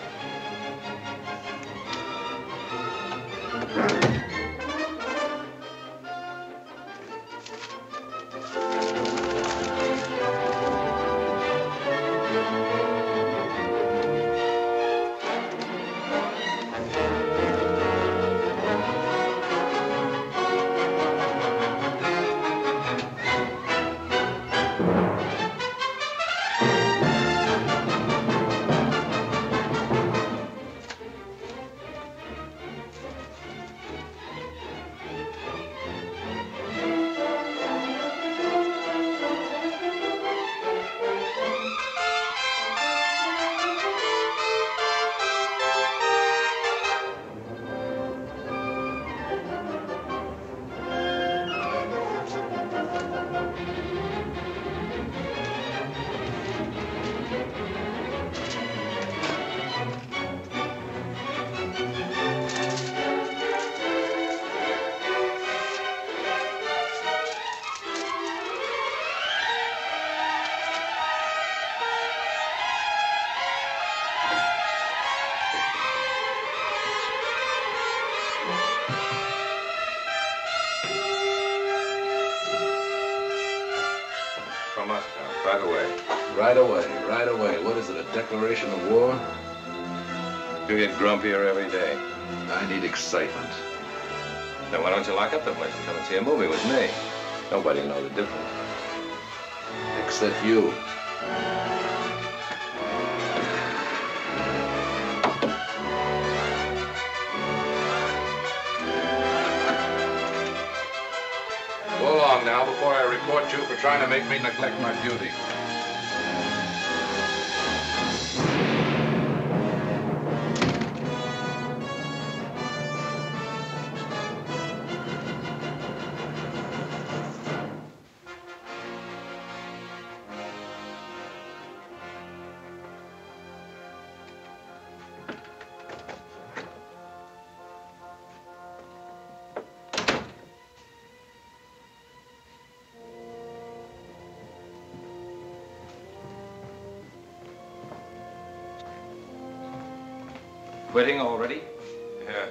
Right away. What is it, a declaration of war? You get grumpier every day. I need excitement. Then why don't you lock up the place and come and see a movie with me? Nobody knows the difference. Except you. Go along now before I report you for trying to make me neglect my duty. Quitting already? Yeah.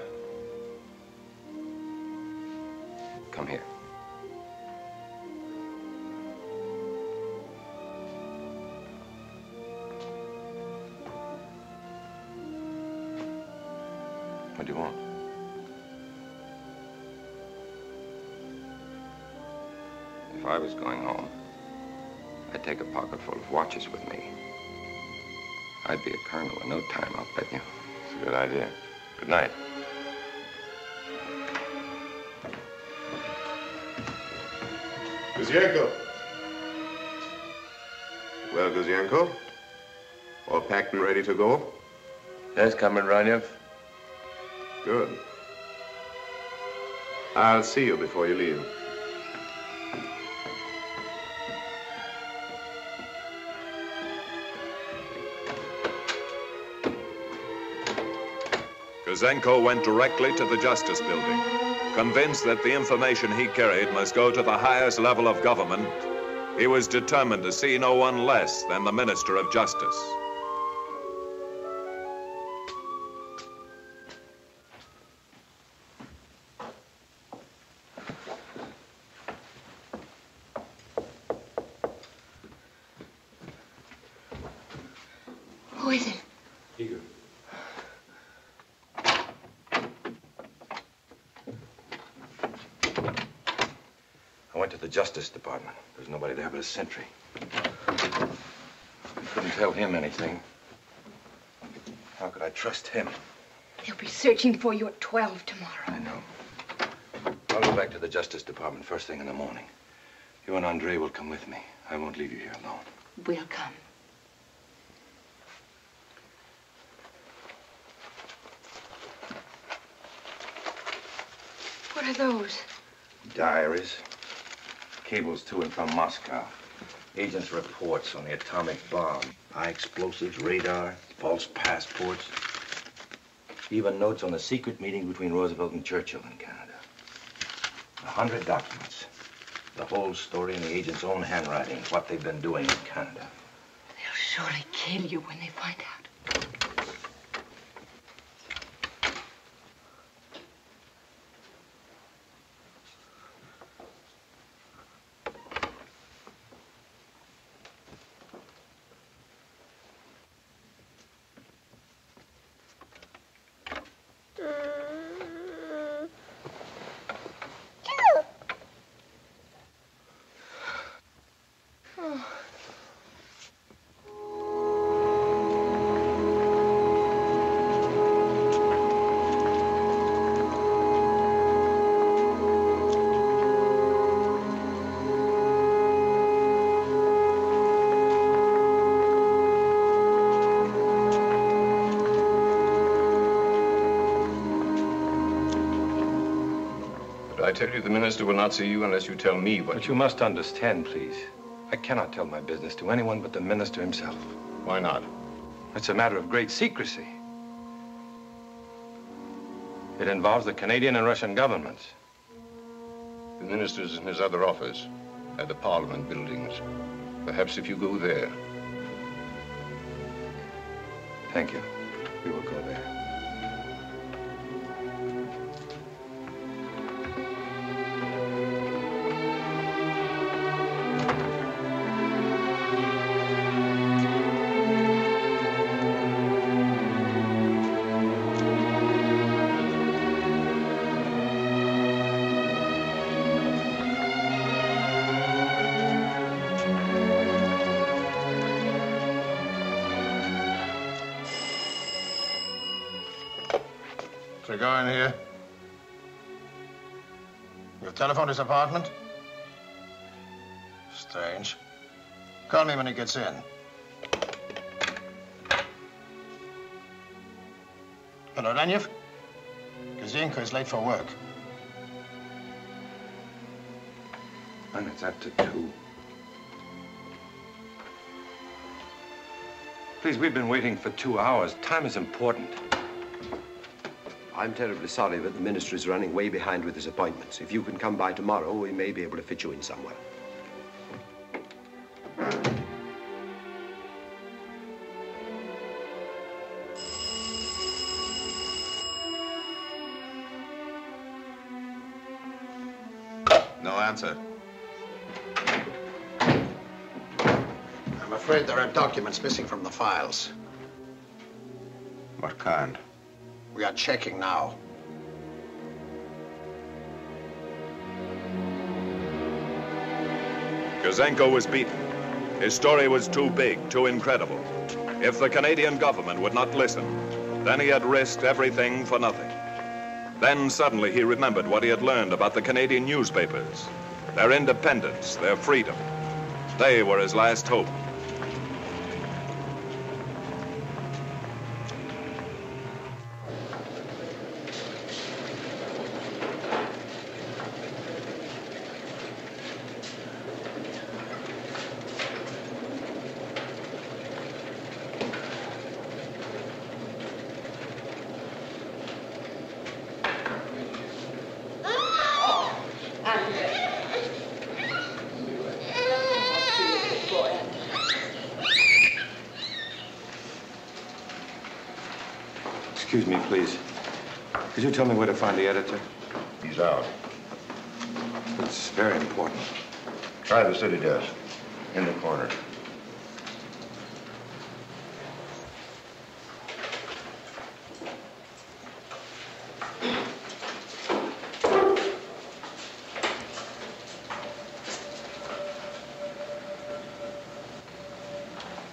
Come here. What do you want? If I was going home, I'd take a pocket full of watches with me. I'd be a colonel in no time, I'll bet you. It's a good idea. Good night. Gouzenko. Well, Gouzenko, all packed and ready to go? Yes, Comrade Ranyev. Good. I'll see you before you leave. Gouzenko went directly to the Justice Building. Convinced that the information he carried must go to the highest level of government, he was determined to see no one less than the Minister of Justice. Who is it? Igor. I went to the Justice Department. There was nobody there but a sentry. I couldn't tell him anything. How could I trust him? They'll be searching for you at 12 tomorrow. I know. I'll go back to the Justice Department first thing in the morning. You and Andre will come with me. I won't leave you here alone. We'll come. What are those? Diaries. Cables to and from Moscow. Agents' reports on the atomic bomb. High explosives, radar, false passports. Even notes on a secret meeting between Roosevelt and Churchill in Canada. 100 documents. The whole story in the agents' own handwriting, what they've been doing in Canada. They'll surely kill you when they find out. I tell you, the minister will not see you unless you tell me what. But you must understand, please. I cannot tell my business to anyone but the minister himself. Why not? It's a matter of great secrecy. It involves the Canadian and Russian governments. The minister's in his other office at the Parliament buildings. Perhaps if you go there. Thank you. We will go there. So go in here. You've telephoned his apartment? Strange. Call me when he gets in. Hello, Ranyev? Gouzenko is late for work. And it's after 2. Please, we've been waiting for 2 hours. Time is important. I'm terribly sorry, but the minister is running way behind with his appointments. If you can come by tomorrow, we may be able to fit you in somewhere. No answer. I'm afraid there are documents missing from the files. What kind? We are checking now. Gouzenko was beaten. His story was too big, too incredible. If the Canadian government would not listen, then he had risked everything for nothing. Then suddenly he remembered what he had learned about the Canadian newspapers, their independence, their freedom. They were his last hope. Excuse me, please. Could you tell me where to find the editor? He's out. It's very important. Try the city desk. In the corner.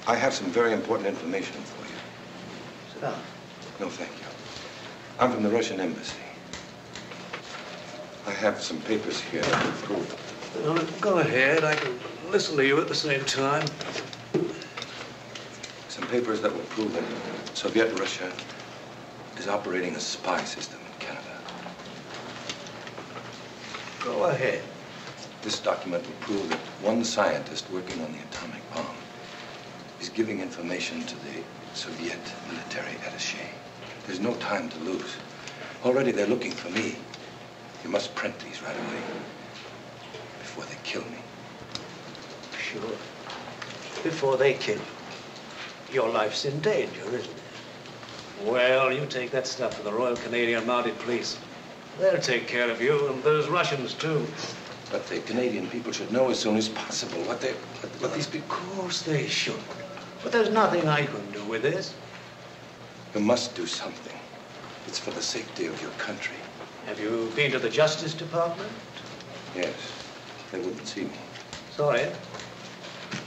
I have some very important information for you. Sit down. No, thank you. I'm from the Russian embassy. I have some papers here that will prove. Well, go ahead. I can listen to you at the same time. Some papers that will prove that Soviet Russia is operating a spy system in Canada. Go ahead. This document will prove that one scientist working on the atomic bomb is giving information to the Soviet military attaché. There's no time to lose. Already they're looking for me. You must print these right away before they kill me. Sure. Before they kill you. Your life's in danger, isn't it? Well, you take that stuff to the Royal Canadian Mounted Police. They'll take care of you, and those Russians, too. But the Canadian people should know as soon as possible what these people... Of course they should. But there's nothing I can do with this. You must do something. It's for the safety of your country. Have you been to the Justice Department? Yes. They wouldn't see me. Sorry.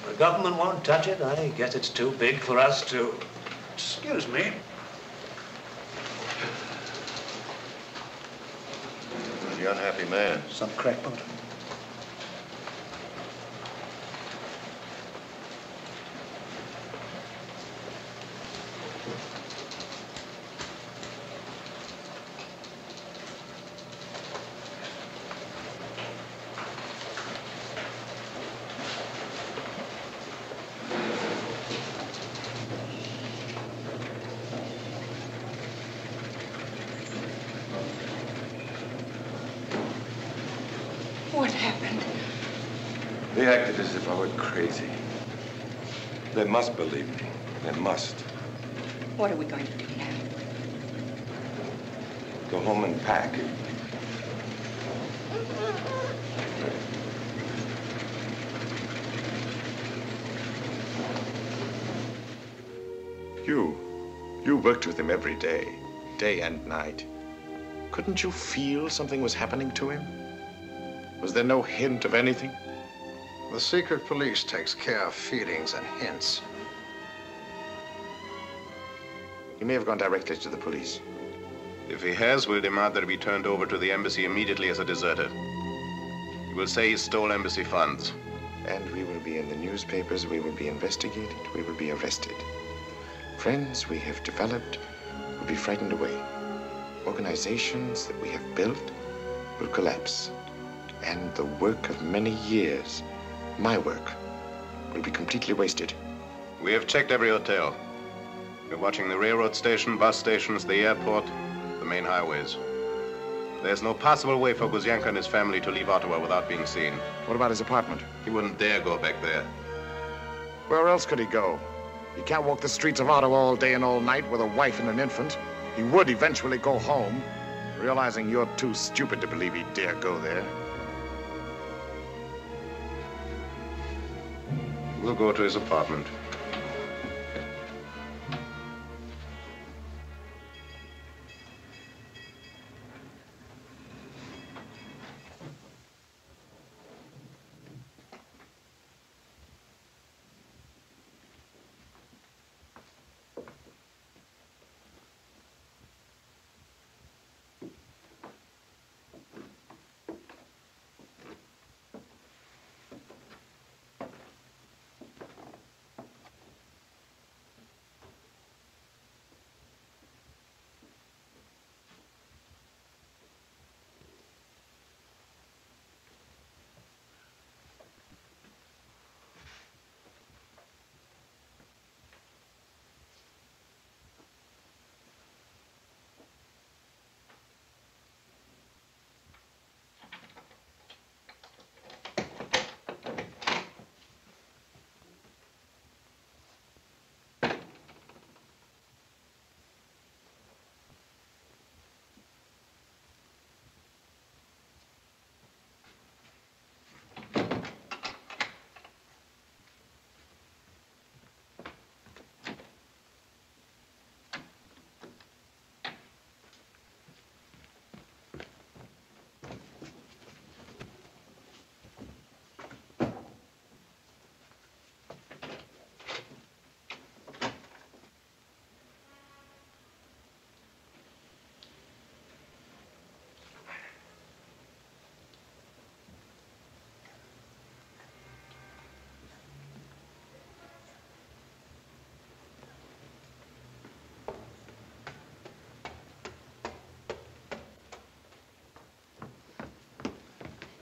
The government won't touch it. I guess it's too big for us to... Excuse me. The unhappy man. Some crackpot. What happened? They acted as if I were crazy. They must believe me. They must. What are we going to do now? Go home and pack. You worked with him every day, day and night. Couldn't you feel something was happening to him? Was there no hint of anything? The secret police takes care of feelings and hints. He may have gone directly to the police. If he has, we'll demand that he be turned over to the embassy immediately as a deserter. He will say he stole embassy funds. And we will be in the newspapers, we will be investigated, we will be arrested. Friends we have developed will be frightened away. Organizations that we have built will collapse. And the work of many years, my work, will be completely wasted. We have checked every hotel. We're watching the railroad station, bus stations, the airport, the main highways. There's no possible way for Gouzenko and his family to leave Ottawa without being seen. What about his apartment? He wouldn't dare go back there. Where else could he go? He can't walk the streets of Ottawa all day and all night with a wife and an infant. He would eventually go home, realizing you're too stupid to believe he'd dare go there. We'll go to his apartment.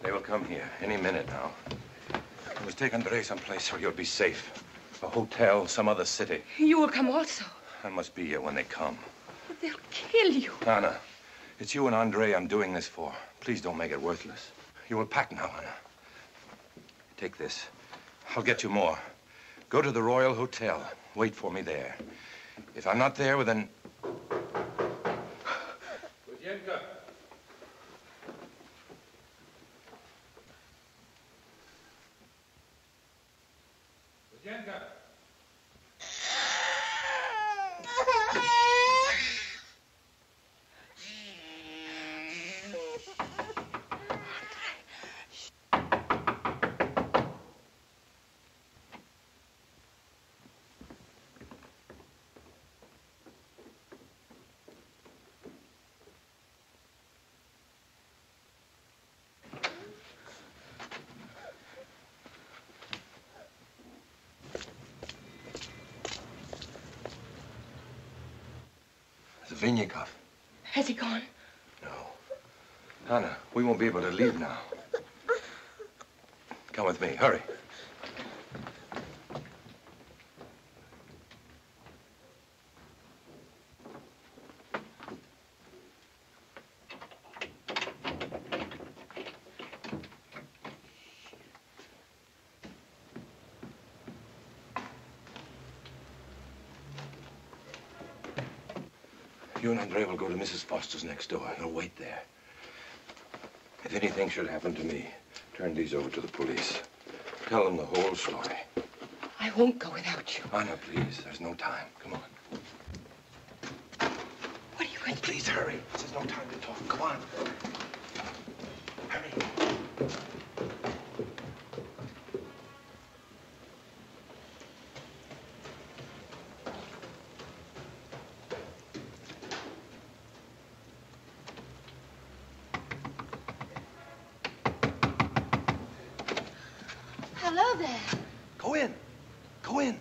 They will come here any minute now. I must take Andre someplace where you'll be safe. A hotel, some other city. You will come also. I must be here when they come. But they'll kill you. Anna, it's you and Andre I'm doing this for. Please don't make it worthless. You will pack now, Anna. Take this. I'll get you more. Go to the Royal Hotel. Wait for me there. If I'm not there within... Gouzenko. Gouzenko. Vinyakov. Has he gone? No. Anna, we won't be able to leave now. Come with me. Hurry. You and Andre will go to Mrs. Foster's next door. You'll wait there. If anything should happen to me, turn these over to the police. Tell them the whole story. I won't go without you. Anna, please. There's no time. Come on. What are you going to do? Please hurry. There's no time to talk. Come on. Hurry. Hello there. Go in. Go in.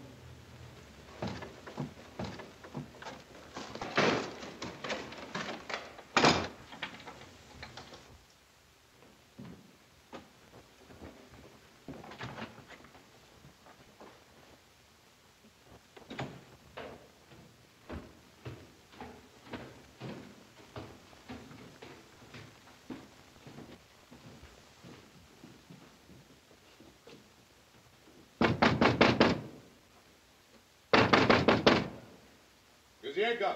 Gouzenko!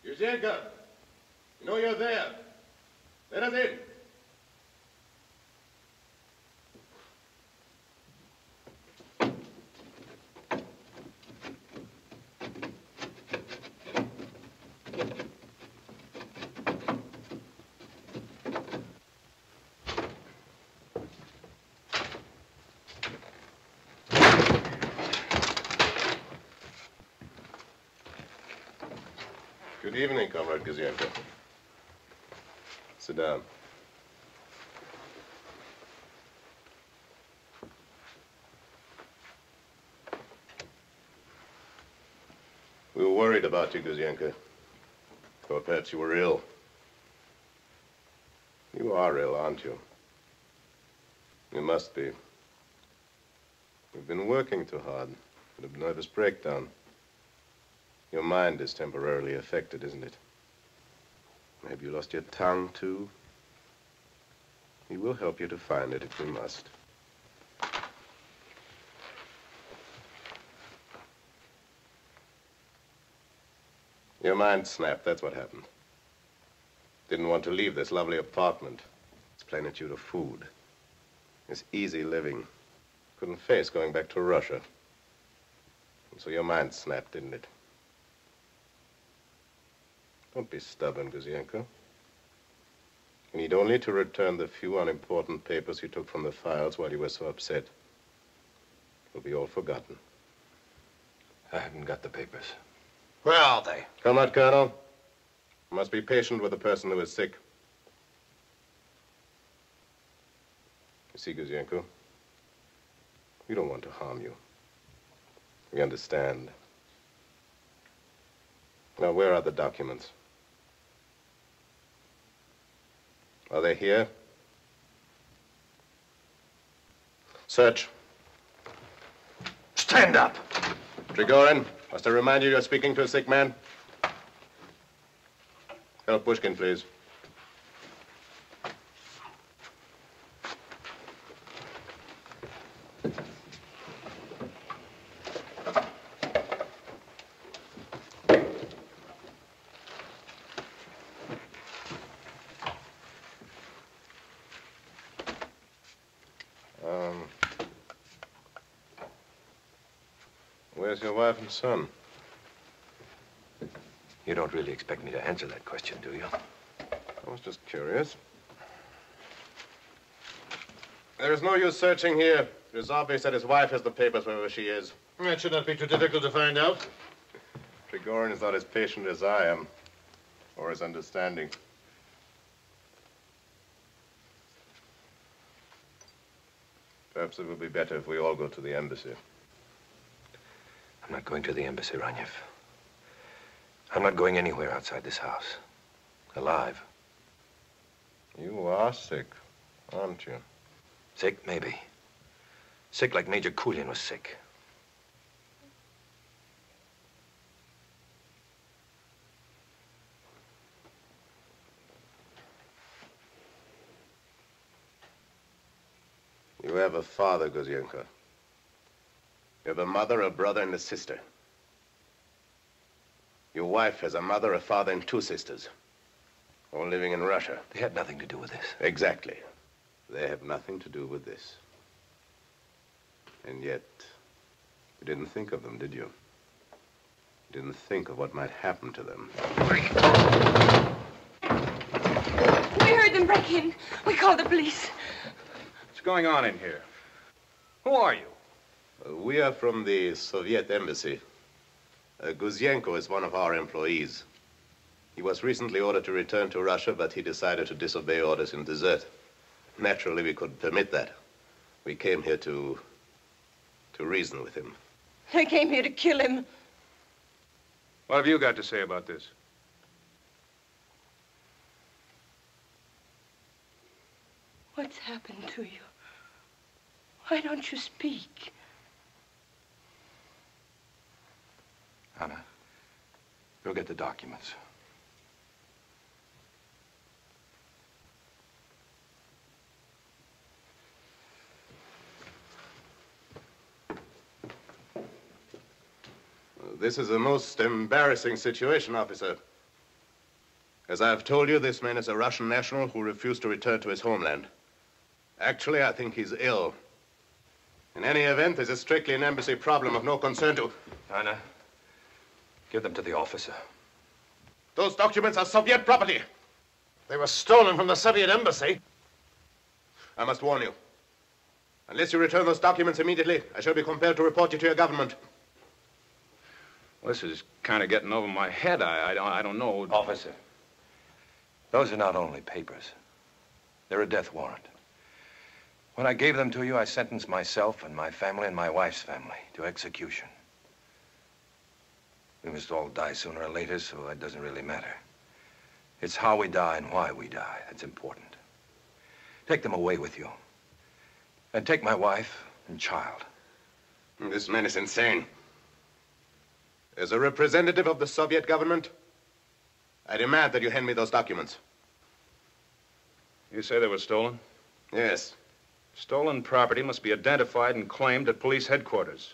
Gouzenko! You know you're there. Let us in. Good evening, Comrade Gouzenko. Sit down. We were worried about you, Gouzenko. Thought perhaps you were ill. You are ill, aren't you? You must be. We've been working too hard. Bit of nervous breakdown. Your mind is temporarily affected, isn't it? Maybe you lost your tongue, too? We will help you to find it if we must. Your mind snapped, that's what happened. Didn't want to leave this lovely apartment. Its plenitude of food. This easy living. Couldn't face going back to Russia. And so your mind snapped, didn't it? Don't be stubborn, Gouzenko. You need only to return the few unimportant papers you took from the files while you were so upset. It'll be all forgotten. I haven't got the papers. Where are they? Comrade Colonel, you must be patient with a person who is sick. You see, Gouzenko, we don't want to harm you. We understand. Now, where are the documents? Are they here? Search. Stand up. Trigorin, must I remind you you're speaking to a sick man? Help Pushkin, please. Where's your wife and son? You don't really expect me to answer that question, do you? I was just curious. There is no use searching here. It is obvious that his wife has the papers wherever she is. That should not be too difficult to find out. Trigorin is not as patient as I am, or as understanding. Perhaps it would be better if we all go to the embassy. I'm not going to the embassy, Ranyev. I'm not going anywhere outside this house. Alive. You are sick, aren't you? Sick, maybe. Sick like Major Kulin was sick. You have a father, Gouzenko. You have a mother, a brother, and a sister. Your wife has a mother, a father, and two sisters. All living in Russia. They had nothing to do with this. Exactly. They have nothing to do with this. And yet, you didn't think of them, did you? You didn't think of what might happen to them. We heard them break in. We called the police. What's going on in here? Who are you? We are from the Soviet embassy. Gouzenko is one of our employees. He was recently ordered to return to Russia, but he decided to disobey orders and desert. Naturally, we couldn't permit that. We came here to reason with him. They came here to kill him. What have you got to say about this? What's happened to you? Why don't you speak? Anna, go get the documents. This is a most embarrassing situation, officer. As I have told you, this man is a Russian national who refused to return to his homeland. Actually, I think he's ill. In any event, this is strictly an embassy problem of no concern to... Anna, give them to the officer. Those documents are Soviet property. They were stolen from the Soviet embassy. I must warn you. Unless you return those documents immediately, I shall be compelled to report you to your government. Well, this is kind of getting over my head. I don't know. Officer, those are not only papers. They're a death warrant. When I gave them to you, I sentenced myself and my family and my wife's family to execution. We must all die sooner or later, so it doesn't really matter. It's how we die and why we die that's important. Take them away with you. And take my wife and child. This man is insane. As a representative of the Soviet government, I demand that you hand me those documents. You say they were stolen? Yes. Stolen property must be identified and claimed at police headquarters.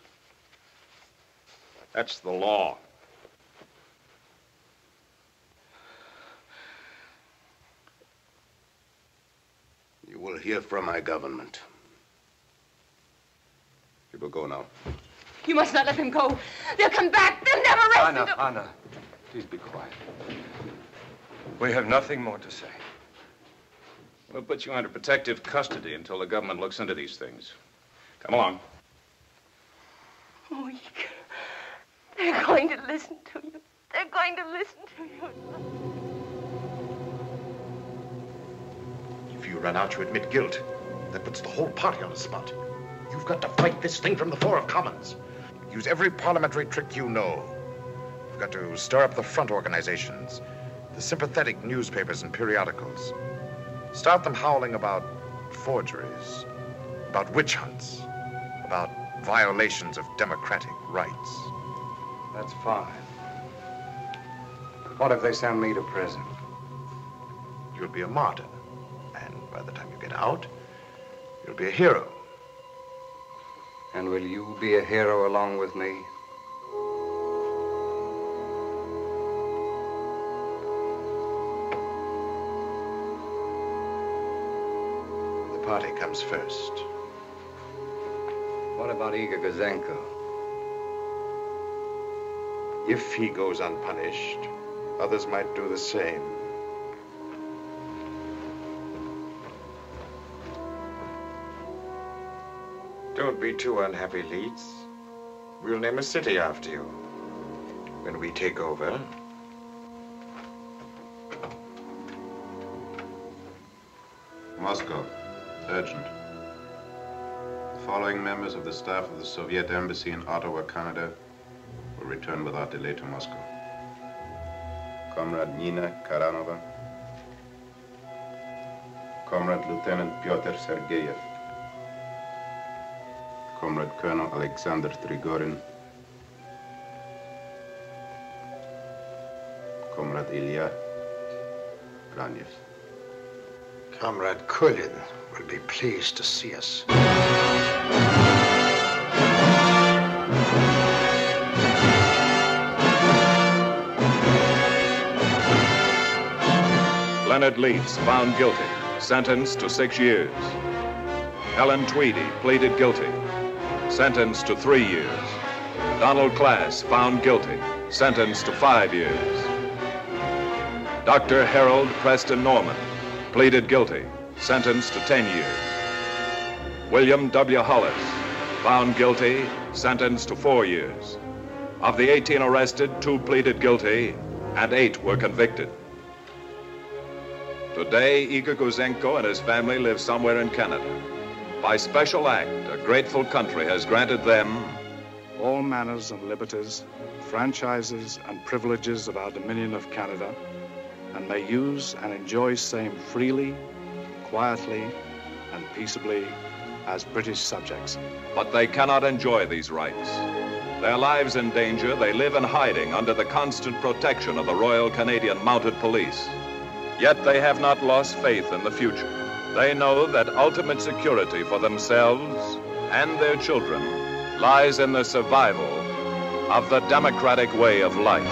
That's the law. You will hear from my government. You will go now. You must not let them go. They'll come back. They'll never rest. Anna, please be quiet. We have nothing more to say. We'll put you under protective custody until the government looks into these things. Come along. Oh, Igor. They're going to listen to you. They're going to listen to you. If you run out, you admit guilt. That puts the whole party on the spot. You've got to fight this thing from the floor of Commons. Use every parliamentary trick you know. You've got to stir up the front organizations, the sympathetic newspapers and periodicals. Start them howling about forgeries, about witch hunts, about violations of democratic rights. That's fine. What if they send me to prison? You'll be a martyr. And by the time you get out, you'll be a hero. And will you be a hero along with me? The party comes first. What about Igor Gouzenko? If he goes unpunished, others might do the same. Don't be too unhappy, Leeds. We'll name a city after you when we take over. Moscow. Urgent. The following members of the staff of the Soviet Embassy in Ottawa, Canada, will return without delay to Moscow. Comrade Nina Karanova. Comrade Lieutenant Pyotr Sergeyev. Comrade Colonel Alexander Trigorin. Comrade Ilya Granev. Comrade Kulin will be pleased to see us. Leonard Leeds, found guilty, sentenced to 6 years. Helen Tweedy, pleaded guilty, sentenced to 3 years. Donald Class, found guilty, sentenced to 5 years. Dr. Harold Preston Norman, pleaded guilty, sentenced to 10 years. William W. Hollis, found guilty, sentenced to 4 years. Of the 18 arrested, 2 pleaded guilty, and 8 were convicted. Today, Igor Gouzenko and his family live somewhere in Canada. By special act, a grateful country has granted them all manners and liberties, franchises and privileges of our Dominion of Canada, and may use and enjoy same freely, quietly, and peaceably as British subjects. But they cannot enjoy these rights. Their lives in danger, they live in hiding under the constant protection of the Royal Canadian Mounted Police. Yet they have not lost faith in the future. They know that ultimate security for themselves and their children lies in the survival of the democratic way of life.